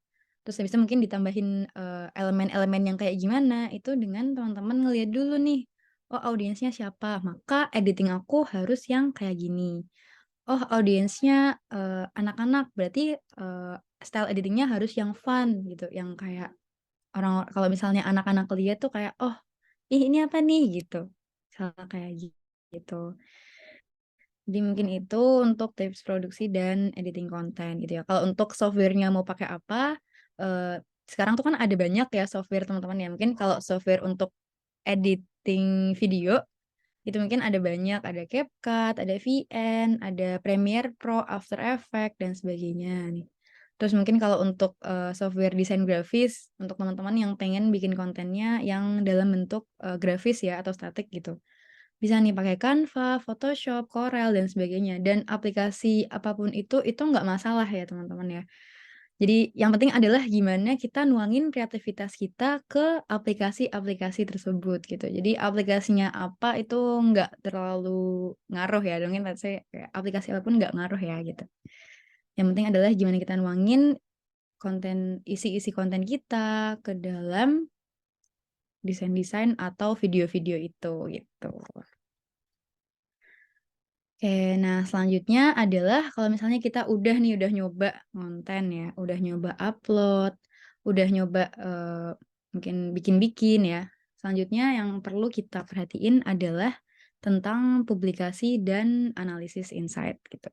Terus habis itu mungkin ditambahin elemen-elemen yang kayak gimana itu dengan teman-teman ngeliat dulu nih. Oh, audiensnya siapa? Maka editing aku harus yang kayak gini. Oh, audiensnya anak-anak, berarti style editingnya harus yang fun gitu, yang kayak orang kalau misalnya anak-anak lihat tuh kayak, "Oh, ih ini apa nih?" Gitu. Misalnya kayak gitu. Jadi mungkin itu untuk tips produksi dan editing konten gitu ya. Kalau untuk software-nya mau pakai apa, sekarang tuh kan ada banyak ya software teman-teman ya. Mungkin kalau software untuk editing video, itu mungkin ada banyak, ada CapCut, ada VN, ada Premiere Pro, After Effects, dan sebagainya nih. Terus mungkin kalau untuk software desain grafis, untuk teman-teman yang pengen bikin kontennya yang dalam bentuk grafis ya atau statik gitu. Bisa nih pakai Canva, Photoshop, Corel, dan sebagainya. Dan aplikasi apapun itu nggak masalah ya teman-teman ya. Jadi yang penting adalah gimana kita nuangin kreativitas kita ke aplikasi-aplikasi tersebut gitu. Jadi aplikasinya apa itu nggak terlalu ngaruh ya. Mungkin saya kayak aplikasi apapun nggak ngaruh ya gitu. Yang penting adalah gimana kita nuangin isi-isi konten kita ke dalam desain-desain atau video-video itu gitu. Oke, nah selanjutnya adalah kalau misalnya kita udah nyoba konten ya, udah nyoba upload, udah nyoba mungkin bikin-bikin ya. Selanjutnya yang perlu kita perhatiin adalah tentang publikasi dan analisis insight gitu.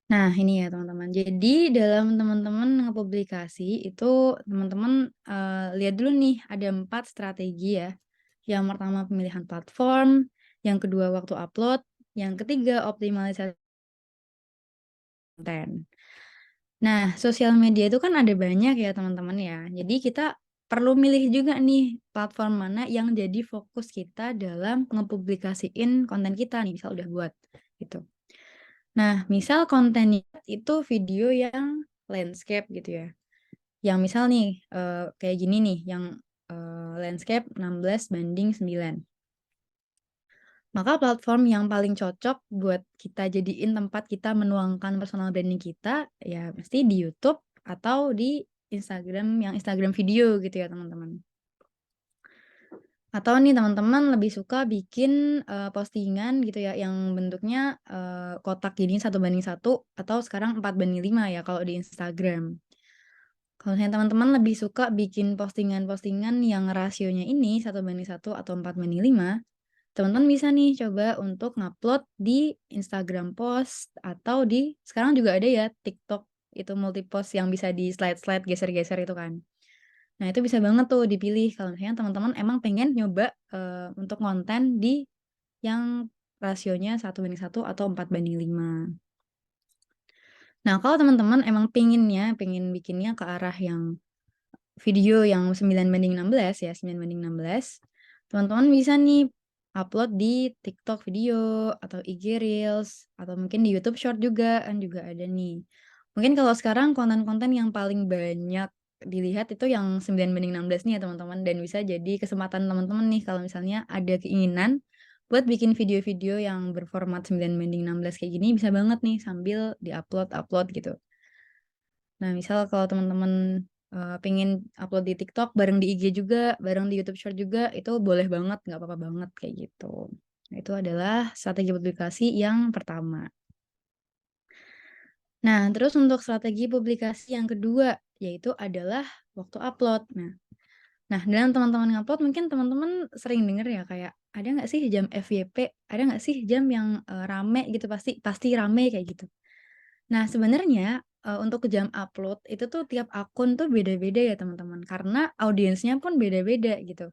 Nah, ini ya teman-teman. Jadi dalam teman-teman ngepublikasi itu teman-teman lihat dulu nih ada 4 strategi ya. Yang pertama pemilihan platform, yang kedua waktu upload, yang ketiga optimalisasi konten. Nah, sosial media itu kan ada banyak ya teman-teman ya. Jadi kita perlu milih juga nih platform mana yang jadi fokus kita dalam ngepublikasiin konten kita nih, misal udah buat gitu. Nah, misal kontennya itu video yang landscape gitu ya. Yang misal nih kayak gini nih, yang landscape 16:9. Maka platform yang paling cocok buat kita jadiin tempat kita menuangkan personal branding kita, ya pasti di YouTube atau di Instagram, yang Instagram video gitu ya teman-teman. Atau nih teman-teman lebih suka bikin postingan gitu ya, yang bentuknya kotak gini 1:1, atau sekarang 4:5 ya kalau di Instagram. Kalau misalnya teman-teman lebih suka bikin postingan-postingan yang rasionya ini 1:1 atau 4:5, teman-teman bisa nih coba untuk ngupload di Instagram post, atau di sekarang juga ada ya TikTok, itu multi post yang bisa di slide-slide geser-geser itu kan. Nah, itu bisa banget tuh dipilih kalau misalnya teman-teman emang pengen nyoba untuk konten di yang rasionya 1:1 atau 4:5. Nah, kalau teman-teman emang pengen bikinnya ke arah yang video yang 9:16 ya, 9:16, teman-teman bisa nih upload di TikTok video atau IG Reels atau mungkin di YouTube Short juga, kan juga ada nih. Mungkin kalau sekarang konten-konten yang paling banyak dilihat itu yang 9:16 nih ya teman-teman, dan bisa jadi kesempatan teman-teman nih kalau misalnya ada keinginan buat bikin video-video yang berformat 9:16 kayak gini, bisa banget nih sambil di-upload gitu. Nah, misal kalau teman-teman pengen upload di TikTok bareng di IG juga, bareng di YouTube Short juga, itu boleh banget, nggak apa-apa banget kayak gitu. Nah, itu adalah strategi publikasi yang pertama. Nah, terus untuk strategi publikasi yang kedua, yaitu adalah waktu upload. Nah, dalam teman-teman ngupload mungkin teman-teman sering denger ya kayak, "Ada nggak sih jam FYP? Ada nggak sih jam yang rame gitu, pasti pasti rame," kayak gitu. Nah, sebenarnya, untuk jam upload itu tuh tiap akun tuh beda-beda ya teman-teman, karena audiensnya pun beda-beda gitu.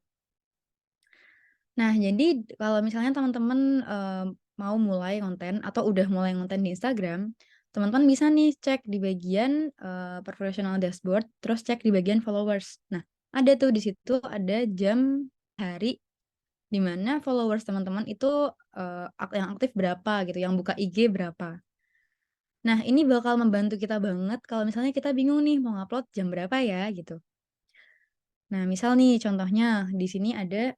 Nah, jadi kalau misalnya teman-teman mau mulai konten atau udah mulai konten di Instagram, teman-teman bisa nih cek di bagian professional dashboard, terus cek di bagian followers. Nah, ada tuh di situ ada jam, hari, di mana followers teman-teman itu yang aktif berapa gitu, yang buka IG berapa. Nah, ini bakal membantu kita banget kalau misalnya kita bingung nih mau ngupload jam berapa ya gitu. Nah, misal nih contohnya di sini ada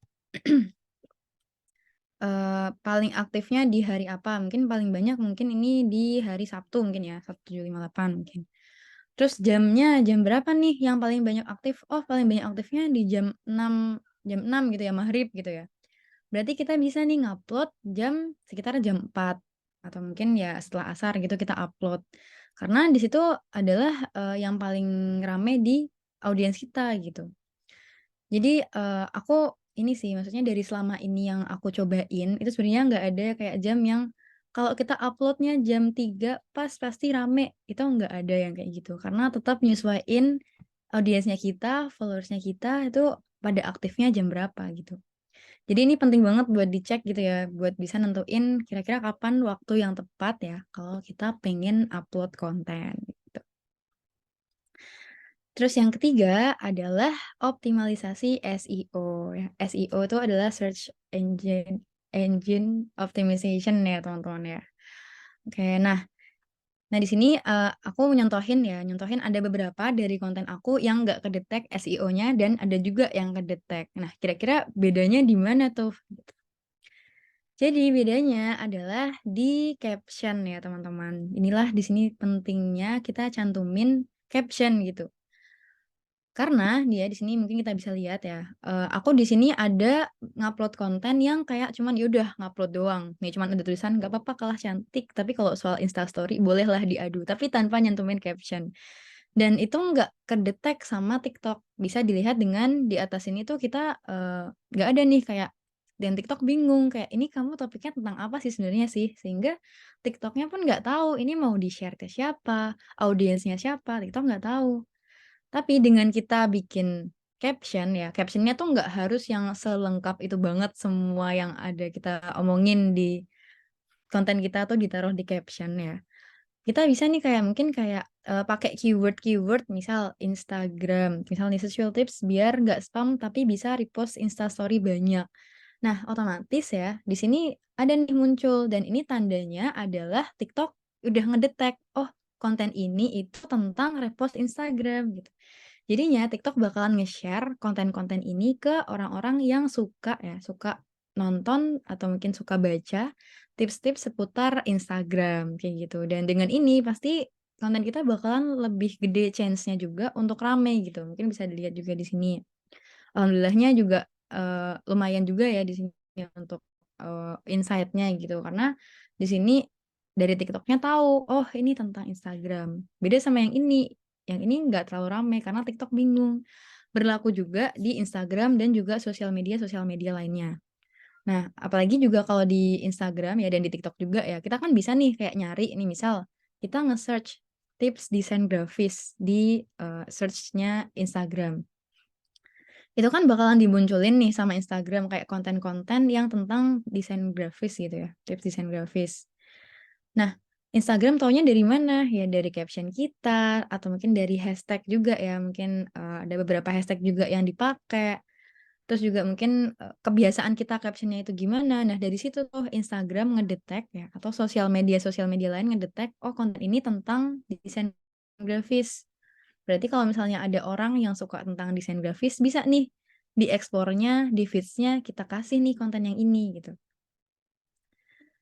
paling aktifnya di hari apa, mungkin paling banyak mungkin ini di hari Sabtu mungkin ya, Sabtu 758 mungkin. Terus jamnya jam berapa nih yang paling banyak aktif? Oh, paling banyak aktifnya di jam 6 gitu ya, maghrib gitu ya. Berarti kita bisa nih ngupload sekitar jam 4 atau mungkin ya setelah asar gitu kita upload. Karena di situ adalah yang paling rame di audiens kita gitu. Jadi aku ini sih maksudnya dari selama ini yang aku cobain itu sebenarnya nggak ada kayak jam yang kalau kita uploadnya jam 3 pas pasti rame, itu nggak ada yang kayak gitu. Karena tetap nyesuaiin audiensnya kita, followersnya kita itu pada aktifnya jam berapa gitu. Jadi ini penting banget buat dicek gitu ya, buat bisa nentuin kira-kira kapan waktu yang tepat ya kalau kita pengen upload konten gitu. Terus yang ketiga adalah optimalisasi SEO ya. SEO itu adalah search engine optimization ya teman-teman ya. Oke, nah di sini aku nyontohin ada beberapa dari konten aku yang nggak kedetek SEO-nya dan ada juga yang kedetek. Nah, kira-kira bedanya di mana tuh? Jadi bedanya adalah di caption ya teman-teman. Inilah di sini pentingnya kita cantumin caption gitu. Karena dia di sini mungkin kita bisa lihat ya, aku di sini ada ngupload konten yang kayak cuman ya udah ngupload doang. Nih cuman ada tulisan nggak apa-apa kalah cantik, tapi kalau soal Instastory bolehlah diadu, tapi tanpa nyantumin caption. Dan itu nggak kedetek sama TikTok. Bisa dilihat dengan di atas ini tuh kita nggak ada nih kayak dan TikTok bingung kayak ini kamu topiknya tentang apa sih sebenarnya sih? Sehingga TikToknya pun nggak tahu ini mau di-share ke siapa, audiensnya siapa, TikTok nggak tahu. Tapi dengan kita bikin caption ya, captionnya tuh nggak harus yang selengkap itu banget semua yang ada kita omongin di konten kita tuh ditaruh di caption ya. Kita bisa nih kayak mungkin kayak pakai keyword-keyword misal Instagram, misal nih social tips biar nggak spam tapi bisa repost Instastory banyak. Nah, otomatis ya di sini ada nih muncul dan ini tandanya adalah TikTok udah ngedetek, oh konten ini itu tentang repost Instagram gitu. Jadinya TikTok bakalan nge-share konten-konten ini ke orang-orang yang suka ya, suka nonton atau mungkin suka baca tips-tips seputar Instagram kayak gitu. Dan dengan ini pasti konten kita bakalan lebih gede chance-nya juga untuk rame gitu. Mungkin bisa dilihat juga di sini. Alhamdulillahnya juga lumayan juga ya di sini untuk insight-nya gitu. Karena di sini dari TikTok-nya tahu, oh ini tentang Instagram. Beda sama yang ini. Yang ini nggak terlalu rame karena TikTok bingung. Berlaku juga di Instagram dan juga sosial media lainnya. Nah, apalagi juga kalau di Instagram ya dan di TikTok juga ya, kita kan bisa nih kayak nyari nih misal kita nge-search tips desain grafis di search-nya Instagram. Itu kan bakalan dimunculin nih sama Instagram kayak konten-konten yang tentang desain grafis gitu ya, tips desain grafis. Nah, Instagram taunya dari mana? Ya dari caption kita atau mungkin dari hashtag juga ya, mungkin ada beberapa hashtag juga yang dipakai. Terus juga mungkin kebiasaan kita captionnya itu gimana. Nah, dari situ tuh Instagram ngedetek ya atau sosial media lain ngedetek, oh konten ini tentang desain grafis. Berarti kalau misalnya ada orang yang suka tentang desain grafis, bisa nih dieksplornya, di feeds-nya kita kasih nih konten yang ini gitu.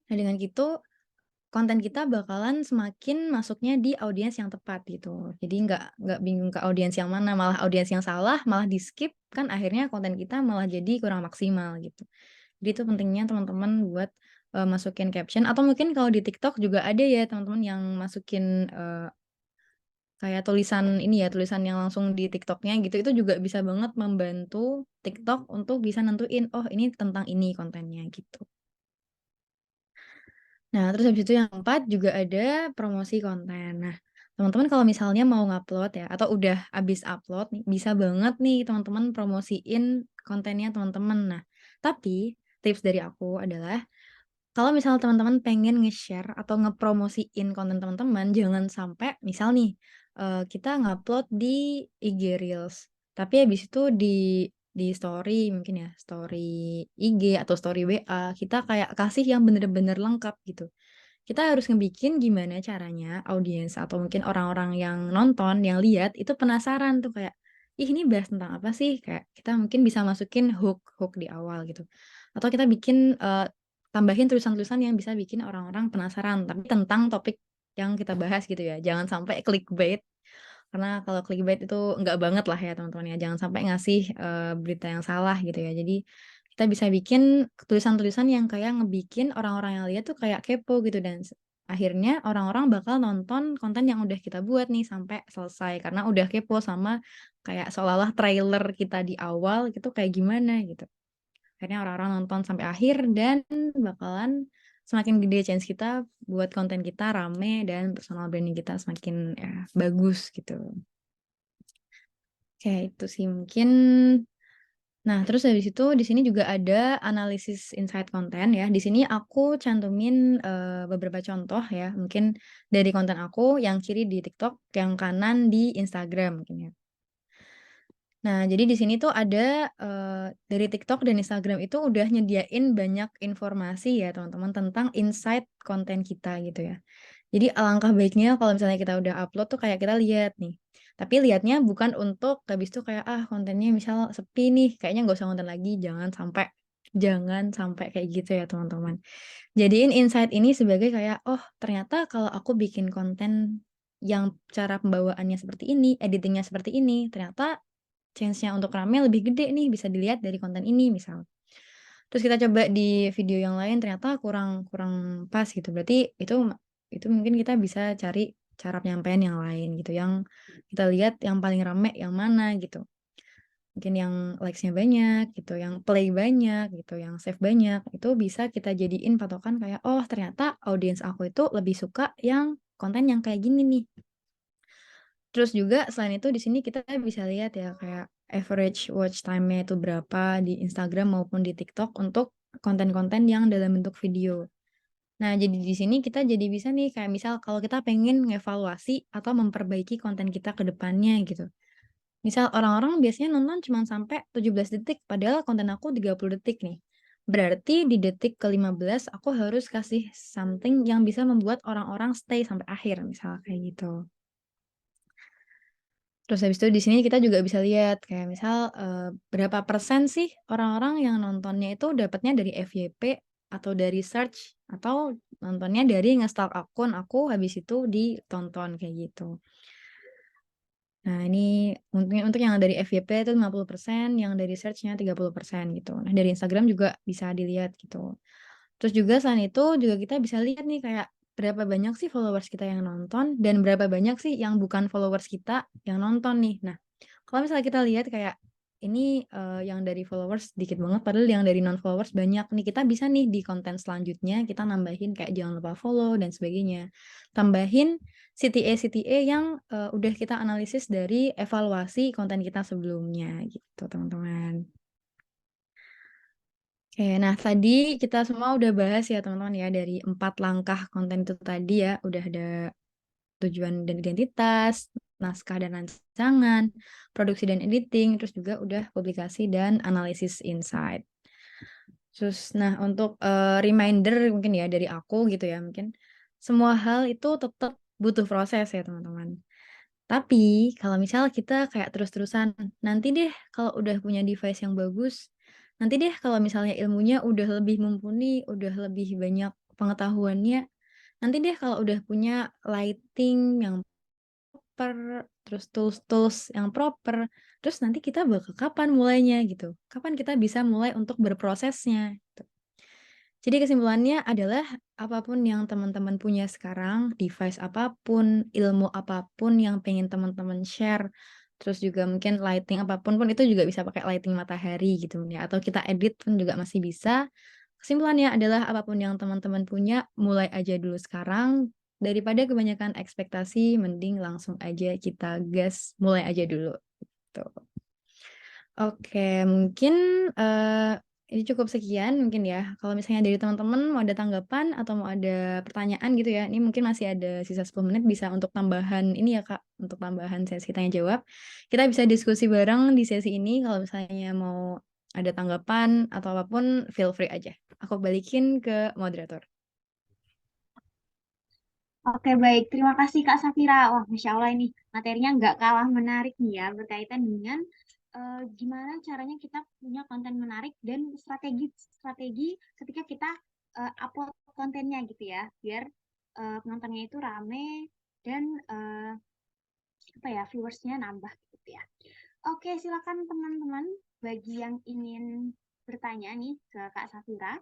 Nah, dengan gitu konten kita bakalan semakin masuknya di audiens yang tepat gitu. Jadi nggak bingung ke audiens yang mana, malah audiens yang salah malah di-skip, kan akhirnya konten kita malah jadi kurang maksimal gitu. Jadi itu pentingnya teman-teman buat masukin caption atau mungkin kalau di TikTok juga ada ya teman-teman yang masukin kayak tulisan ini ya, tulisan yang langsung di TikTok-nya gitu, itu juga bisa banget membantu TikTok untuk bisa nentuin, oh ini tentang ini kontennya gitu. Nah, terus habis itu yang keempat juga ada promosi konten. Nah, teman-teman kalau misalnya mau ngupload ya, atau udah habis upload nih, bisa banget nih teman-teman promosiin kontennya teman-teman. Nah, tapi tips dari aku adalah kalau misalnya teman-teman pengen nge-share atau ngepromosiin konten teman-teman, jangan sampai misal nih, kita ngupload di IG Reels, tapi habis itu di story mungkin ya, story IG atau story WA, kita kayak kasih yang bener-bener lengkap gitu. Kita harus ngebikin gimana caranya audiens atau mungkin orang-orang yang nonton, yang lihat itu penasaran tuh kayak, "Ih, ini bahas tentang apa sih?" Kayak kita mungkin bisa masukin hook-hook di awal gitu. Atau kita bikin, tambahin tulisan-tulisan yang bisa bikin orang-orang penasaran, tapi tentang topik yang kita bahas gitu ya. Jangan sampai clickbait, karena kalau clickbait itu enggak banget lah ya teman-teman ya. Jangan sampai ngasih, berita yang salah gitu ya. Jadi kita bisa bikin tulisan-tulisan yang kayak ngebikin orang-orang yang lihat tuh kayak kepo gitu dan akhirnya orang-orang bakal nonton konten yang udah kita buat nih sampai selesai karena udah kepo sama kayak seolah-olah trailer kita di awal gitu kayak gimana gitu. Akhirnya orang-orang nonton sampai akhir dan bakalan semakin gede chance kita buat konten kita rame dan personal branding kita semakin ya bagus gitu. Oke, itu sih mungkin. Nah, terus habis itu di sini juga ada analisis insight konten ya. Di sini aku cantumin beberapa contoh ya, mungkin dari konten aku yang kiri di TikTok, yang kanan di Instagram mungkin ya. Nah, jadi di sini tuh ada, dari TikTok dan Instagram itu udah nyediain banyak informasi ya teman-teman tentang insight konten kita gitu ya. Jadi alangkah baiknya kalau misalnya kita udah upload tuh kayak kita lihat nih, tapi lihatnya bukan untuk habis itu kayak, ah kontennya misal sepi nih kayaknya nggak usah konten lagi, jangan sampai kayak gitu ya teman-teman. Jadiin insight ini sebagai kayak, oh ternyata kalau aku bikin konten yang cara pembawaannya seperti ini, editingnya seperti ini, ternyata chance-nya untuk rame lebih gede nih, bisa dilihat dari konten ini misal. Terus kita coba di video yang lain ternyata kurang kurang pas gitu. Berarti itu mungkin kita bisa cari cara penyampaian yang lain gitu, yang kita lihat yang paling rame yang mana gitu. Mungkin yang likes-nya banyak gitu, yang play banyak gitu, yang save banyak, itu bisa kita jadiin patokan kayak, oh ternyata audiens aku itu lebih suka yang konten yang kayak gini nih. Terus juga selain itu di sini kita bisa lihat ya kayak average watch time-nya itu berapa di Instagram maupun di TikTok untuk konten-konten yang dalam bentuk video. Nah, jadi di sini kita jadi bisa nih kayak misal kalau kita pengen ngevaluasi atau memperbaiki konten kita ke depannya gitu. Misal orang-orang biasanya nonton cuma sampai 17 detik, padahal konten aku 30 detik nih. Berarti di detik ke-15 aku harus kasih something yang bisa membuat orang-orang stay sampai akhir, misal kayak gitu. Terus habis itu di sini kita juga bisa lihat kayak misal berapa persen sih orang-orang yang nontonnya itu dapatnya dari FYP atau dari search atau nontonnya dari nge-stalk akun aku habis itu ditonton kayak gitu. Nah, ini untuk yang dari FYP itu 50%, yang dari search-nya 30% gitu. Nah, dari Instagram juga bisa dilihat gitu. Terus juga selain itu juga kita bisa lihat nih kayak berapa banyak sih followers kita yang nonton dan berapa banyak sih yang bukan followers kita yang nonton nih. Nah, kalau misalnya kita lihat kayak ini yang dari followers dikit banget padahal yang dari non followers banyak nih, kita bisa nih di konten selanjutnya kita nambahin kayak jangan lupa follow dan sebagainya. Tambahin CTA yang udah kita analisis dari evaluasi konten kita sebelumnya gitu, teman-teman. Oke, nah tadi kita semua udah bahas ya teman-teman ya dari 4 langkah konten itu tadi ya, udah ada tujuan dan identitas, naskah dan rancangan, produksi dan editing, terus juga udah publikasi dan analisis insight. Terus, nah untuk reminder mungkin ya dari aku gitu ya, mungkin semua hal itu tetap butuh proses ya teman-teman. Tapi kalau misal kita kayak terus-terusan, nanti deh kalau udah punya device yang bagus, nanti deh kalau misalnya ilmunya udah lebih mumpuni, udah lebih banyak pengetahuannya, nanti deh kalau udah punya lighting yang proper, terus tools-tools yang proper, terus nanti kita bakal kapan mulainya gitu? Kapan kita bisa mulai untuk berprosesnya? Gitu. Jadi kesimpulannya adalah apapun yang teman-teman punya sekarang, device apapun, ilmu apapun yang pengen teman-teman share, terus juga mungkin lighting apapun pun itu juga bisa pakai lighting matahari gitu ya, atau kita edit pun juga masih bisa. Kesimpulannya adalah apapun yang teman-teman punya, mulai aja dulu sekarang. Daripada kebanyakan ekspektasi, mending langsung aja kita gas, mulai aja dulu. Gitu. Oke, mungkin ini cukup sekian mungkin ya. Kalau misalnya dari teman-teman mau ada tanggapan atau mau ada pertanyaan gitu ya, ini mungkin masih ada sisa 10 menit bisa untuk tambahan ini ya Kak, untuk tambahan sesi tanya jawab. Kita bisa diskusi bareng di sesi ini kalau misalnya mau ada tanggapan atau apapun, feel free aja. Aku balikin ke moderator. Oke, baik. Terima kasih Kak Safira. Wah, Masya Allah ini materinya nggak kalah menarik nih ya, berkaitan dengan gimana caranya kita punya konten menarik dan strategi ketika kita upload kontennya gitu ya, biar penontonnya itu rame dan apa ya, viewersnya nambah gitu ya. Oke, silakan teman-teman bagi yang ingin bertanya nih ke Kak Safira.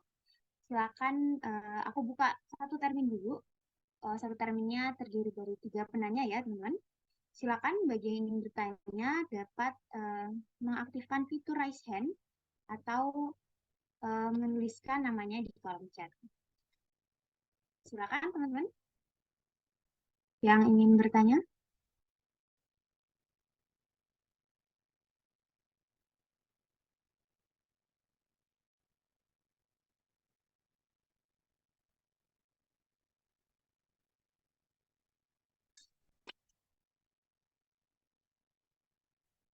Silakan aku buka satu termin dulu. Satu terminnya terdiri dari 3 penanya ya, teman-teman. Silakan bagi yang ingin bertanya dapat mengaktifkan fitur raise hand atau menuliskan namanya di kolom chat. Silakan teman-teman yang ingin bertanya.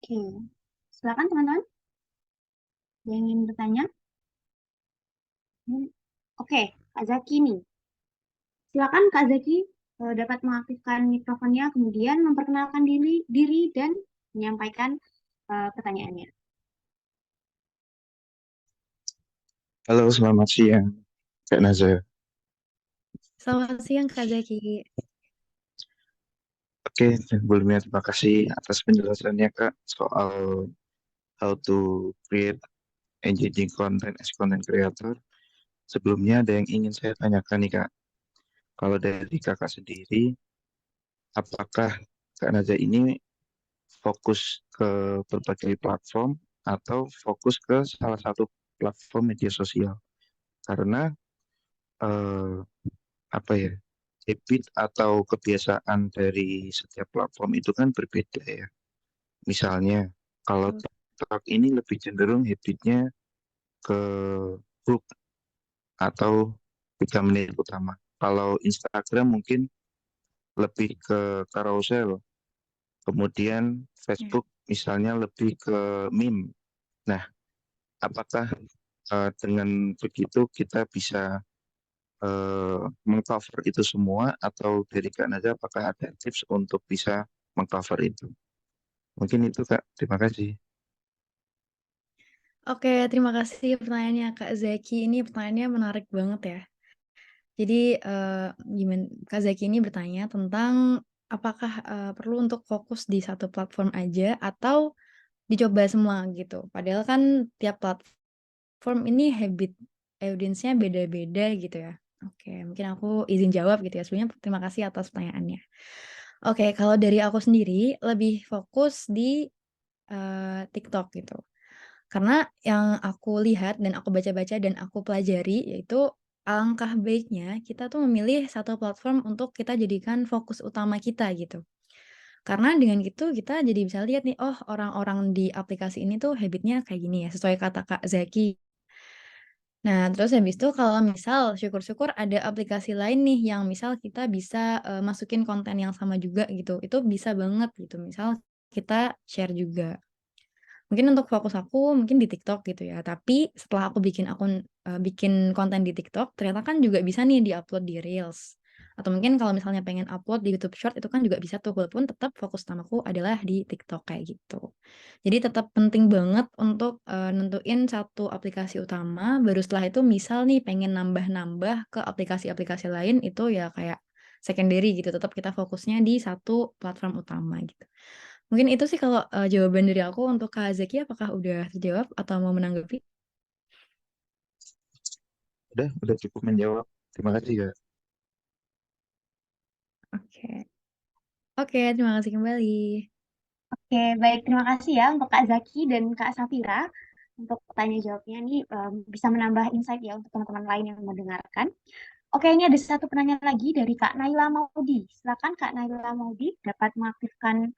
Oke, silakan teman-teman yang ingin bertanya. Oke, Kak Zaki nih. Silakan Kak Zaki dapat mengaktifkan mikrofonnya, kemudian memperkenalkan diri dan menyampaikan pertanyaannya. Halo, selamat siang, Kak Nazar. Selamat siang Kak Zaki. Oke, sebelumnya terima kasih atas penjelasannya, Kak, soal how to create engaging content as content creator. Sebelumnya ada yang ingin saya tanyakan nih Kak. Kalau dari Kakak sendiri, apakah Kak Naza ini fokus ke berbagai platform atau fokus ke salah satu platform media sosial? Karena eh, apa ya, habit atau kebiasaan dari setiap platform itu kan berbeda ya. Misalnya, kalau Betul. TikTok ini lebih cenderung habitnya ke hook atau 3 menit utama. Kalau Instagram mungkin lebih ke carousel, kemudian Ya. Facebook misalnya lebih ke meme. Nah, apakah dengan begitu kita bisa mengcover itu semua atau dari Kak Naza apakah ada tips untuk bisa mengcover itu? Mungkin itu Kak, terima kasih. Oke, terima kasih pertanyaannya Kak Zaki. Ini pertanyaannya menarik banget ya. Jadi gimana Kak Zaki ini bertanya tentang apakah perlu untuk fokus di satu platform aja atau dicoba semua gitu. Padahal kan tiap platform ini habit audiensnya beda-beda gitu ya. Oke, mungkin aku izin jawab gitu ya. Sebelumnya terima kasih atas pertanyaannya. Oke, kalau dari aku sendiri lebih fokus di TikTok gitu. Karena yang aku lihat dan aku baca-baca dan aku pelajari yaitu alangkah baiknya kita tuh memilih satu platform untuk kita jadikan fokus utama kita gitu. Karena dengan gitu kita jadi bisa lihat nih, oh orang-orang di aplikasi ini tuh habitnya kayak gini ya, sesuai kata Kak Zaki. Nah, terus habis itu kalau misal syukur-syukur ada aplikasi lain nih yang misal kita bisa masukin konten yang sama juga gitu. Itu bisa banget gitu. Misal kita share juga. Mungkin untuk fokus aku mungkin di TikTok gitu ya. Tapi setelah aku bikin bikin konten di TikTok, ternyata kan juga bisa nih di-upload di Reels. Atau mungkin kalau misalnya pengen upload di YouTube Short itu kan juga bisa tuh, walaupun tetap fokus utamaku adalah di TikTok kayak gitu. Jadi tetap penting banget untuk nentuin satu aplikasi utama, baru setelah itu misal nih pengen nambah-nambah ke aplikasi-aplikasi lain itu ya kayak secondary gitu, tetap kita fokusnya di satu platform utama gitu. Mungkin itu sih kalau jawaban dari aku. Untuk Kak Zaki apakah udah terjawab atau mau menanggapi? Udah cukup menjawab. Terima kasih Kak. Oke. Oke, terima kasih kembali. Oke, baik. Terima kasih ya untuk Kak Zaki dan Kak Safira untuk tanya jawabnya nih bisa menambah insight ya untuk teman-teman lain yang mendengarkan. Oke, ini ada satu pertanyaan lagi dari Kak Naila Maudi. Silakan Kak Naila Maudi dapat mengaktifkan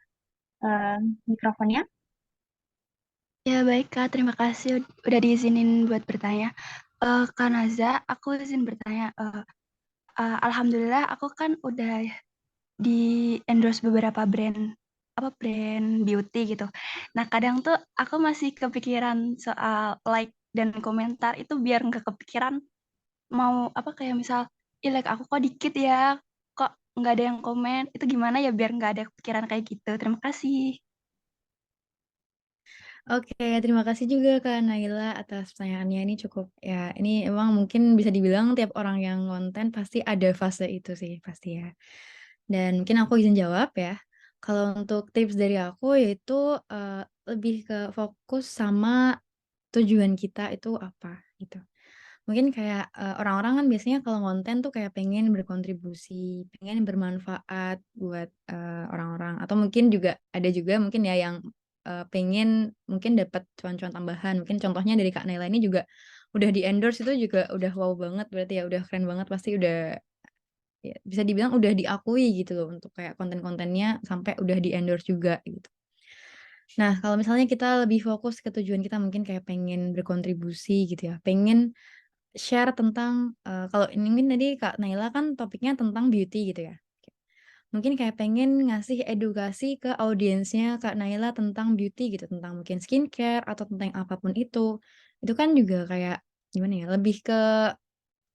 eh, mikrofonnya. Ya baik Kak, terima kasih udah diizinin buat bertanya. Kak Naza, aku izin bertanya. Alhamdulillah aku kan udah di endorse beberapa brand beauty gitu. Nah kadang tuh aku masih kepikiran soal like dan komentar itu biar nggak kepikiran mau apa kayak misal, ih like aku kok dikit ya, kok nggak ada yang komen. Itu gimana ya biar nggak ada kepikiran kayak gitu. Terima kasih. Oke, terima kasih juga Kak Naila atas pertanyaannya. Ini cukup ya, ini emang mungkin bisa dibilang tiap orang yang konten pasti ada fase itu sih, pasti ya. Dan mungkin aku izin jawab ya. Kalau untuk tips dari aku yaitu eh, lebih ke fokus sama tujuan kita itu apa gitu. Mungkin kayak orang-orang kan biasanya kalau konten tuh kayak pengen berkontribusi, pengen bermanfaat buat orang-orang. Atau mungkin juga ada juga mungkin ya yang pengen mungkin dapat cuan-cuan tambahan. Mungkin contohnya dari Kak Naila ini juga udah di endorse itu juga udah wow banget berarti ya udah keren banget pasti udah ya, bisa dibilang udah diakui gitu loh untuk kayak konten-kontennya sampai udah di endorse juga gitu. Nah, kalau misalnya kita lebih fokus ke tujuan kita mungkin kayak pengen berkontribusi gitu ya, pengen share tentang kalau ini mungkin tadi Kak Naila kan topiknya tentang beauty gitu ya. Mungkin kayak pengen ngasih edukasi ke audiensnya Kak Naila tentang beauty gitu, tentang mungkin skincare atau tentang apapun itu. Itu kan juga kayak gimana ya, lebih ke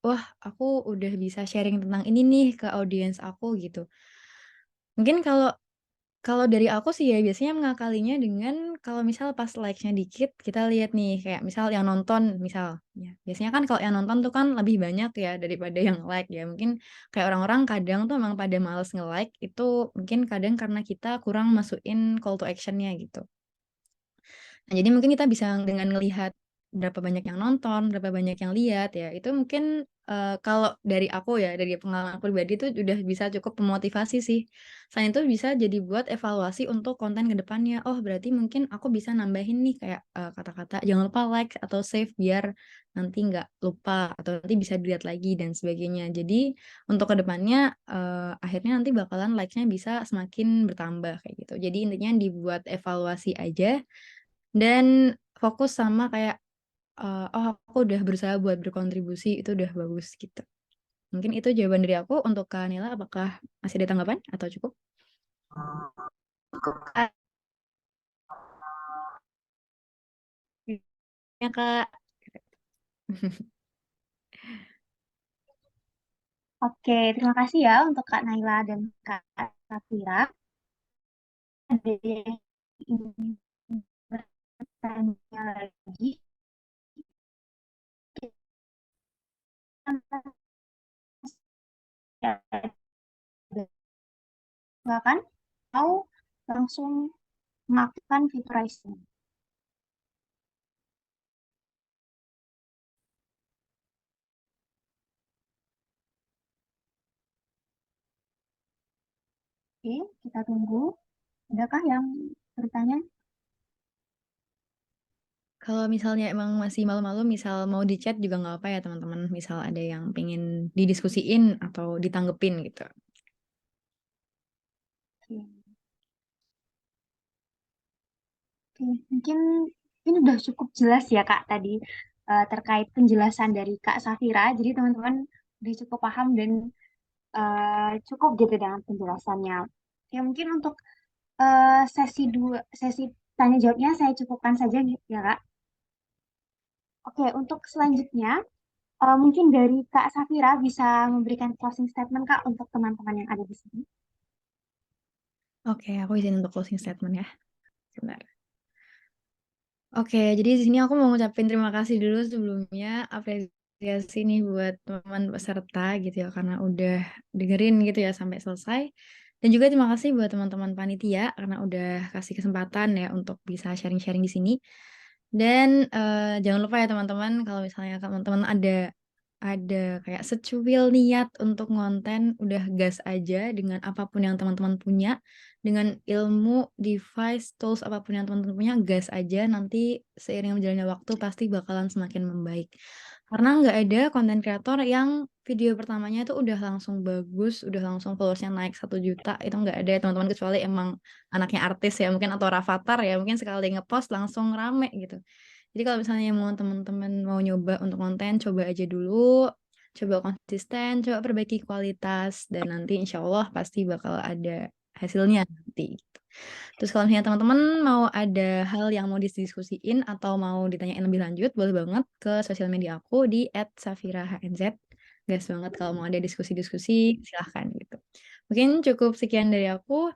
wah aku udah bisa sharing tentang ini nih ke audiens aku gitu. Mungkin kalau kalau dari aku sih ya biasanya mengakalinya dengan kalau misal pas likes-nya dikit, kita lihat nih kayak misal yang nonton misal ya. Biasanya kan kalau yang nonton tuh kan lebih banyak ya daripada yang like ya. Mungkin kayak orang-orang kadang tuh emang pada males nge-like itu mungkin kadang karena kita kurang masukin call to action-nya gitu. Nah, jadi mungkin kita bisa dengan ngelihat berapa banyak yang nonton, berapa banyak yang lihat ya. Itu mungkin kalau dari aku ya, dari pengalaman aku pribadi itu udah bisa cukup memotivasi sih. Selain itu bisa jadi buat evaluasi untuk konten ke depannya. Oh, berarti mungkin aku bisa nambahin nih kayak kata-kata jangan lupa like atau save biar nanti nggak lupa atau nanti bisa dilihat lagi dan sebagainya. Jadi untuk ke depannya akhirnya nanti bakalan likes-nya bisa semakin bertambah kayak gitu. Jadi intinya dibuat evaluasi aja dan fokus sama kayak oh aku udah berusaha buat berkontribusi itu udah bagus gitu. Mungkin itu jawaban dari aku. Untuk Kak Nila, apakah masih ada tanggapan atau cukup? Ya Kak. Oke, terima kasih ya untuk Kak Naila dan Kak Safira. Ada yang ingin bertanya lagi? Ya, silakan. Mau langsung mengaktifkan fitur raising. Oke, kita tunggu. Adakah yang bertanya? Kalau misalnya emang masih malu-malu, misal mau di chat juga nggak apa ya teman-teman. Misal ada yang pengen didiskusiin atau ditanggepin gitu. Oke. Oke, mungkin ini udah cukup jelas ya Kak tadi terkait penjelasan dari Kak Safira. Jadi teman-teman udah cukup paham dan cukup gitu dengan penjelasannya. Ya mungkin untuk sesi tanya jawabnya saya cukupkan saja gitu ya Kak. Oke, untuk selanjutnya mungkin dari Kak Safira bisa memberikan closing statement Kak untuk teman-teman yang ada di sini. Oke, aku izin untuk closing statement ya. Sebentar. Oke, jadi di sini aku mau ngucapin terima kasih dulu sebelumnya, apresiasi nih buat teman peserta gitu ya, karena udah dengerin gitu ya sampai selesai. Dan juga terima kasih buat teman-teman panitia karena udah kasih kesempatan ya untuk bisa sharing-sharing di sini. Dan jangan lupa ya teman-teman, kalau misalnya teman-teman ada kayak secuil niat untuk ngonten, udah gas aja dengan apapun yang teman-teman punya, dengan ilmu, device, tools apapun yang teman-teman punya, gas aja. Nanti seiring berjalannya waktu pasti bakalan semakin membaik. Karena nggak ada konten kreator yang video pertamanya itu udah langsung bagus, udah langsung followersnya naik 1 juta, itu nggak ada ya teman-teman, kecuali emang anaknya artis ya mungkin atau Rafathar ya mungkin sekali ngepost langsung rame gitu. Jadi kalau misalnya mau teman-teman mau nyoba untuk konten, coba aja dulu, coba konsisten, coba perbaiki kualitas, dan nanti insya Allah pasti bakal ada hasilnya nanti. Gitu. Terus kalau misalnya teman-teman mau ada hal yang mau didiskusiin atau mau ditanyain lebih lanjut, boleh banget ke sosial media aku di @safirahnz. Gas banget kalau mau ada diskusi-diskusi, silahkan gitu. Mungkin cukup sekian dari aku.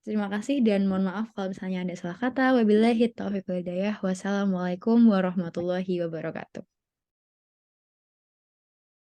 Terima kasih dan mohon maaf kalau misalnya ada salah kata. Wabillahi taufiq wal hidayah. Wassalamualaikum warahmatullahi wabarakatuh.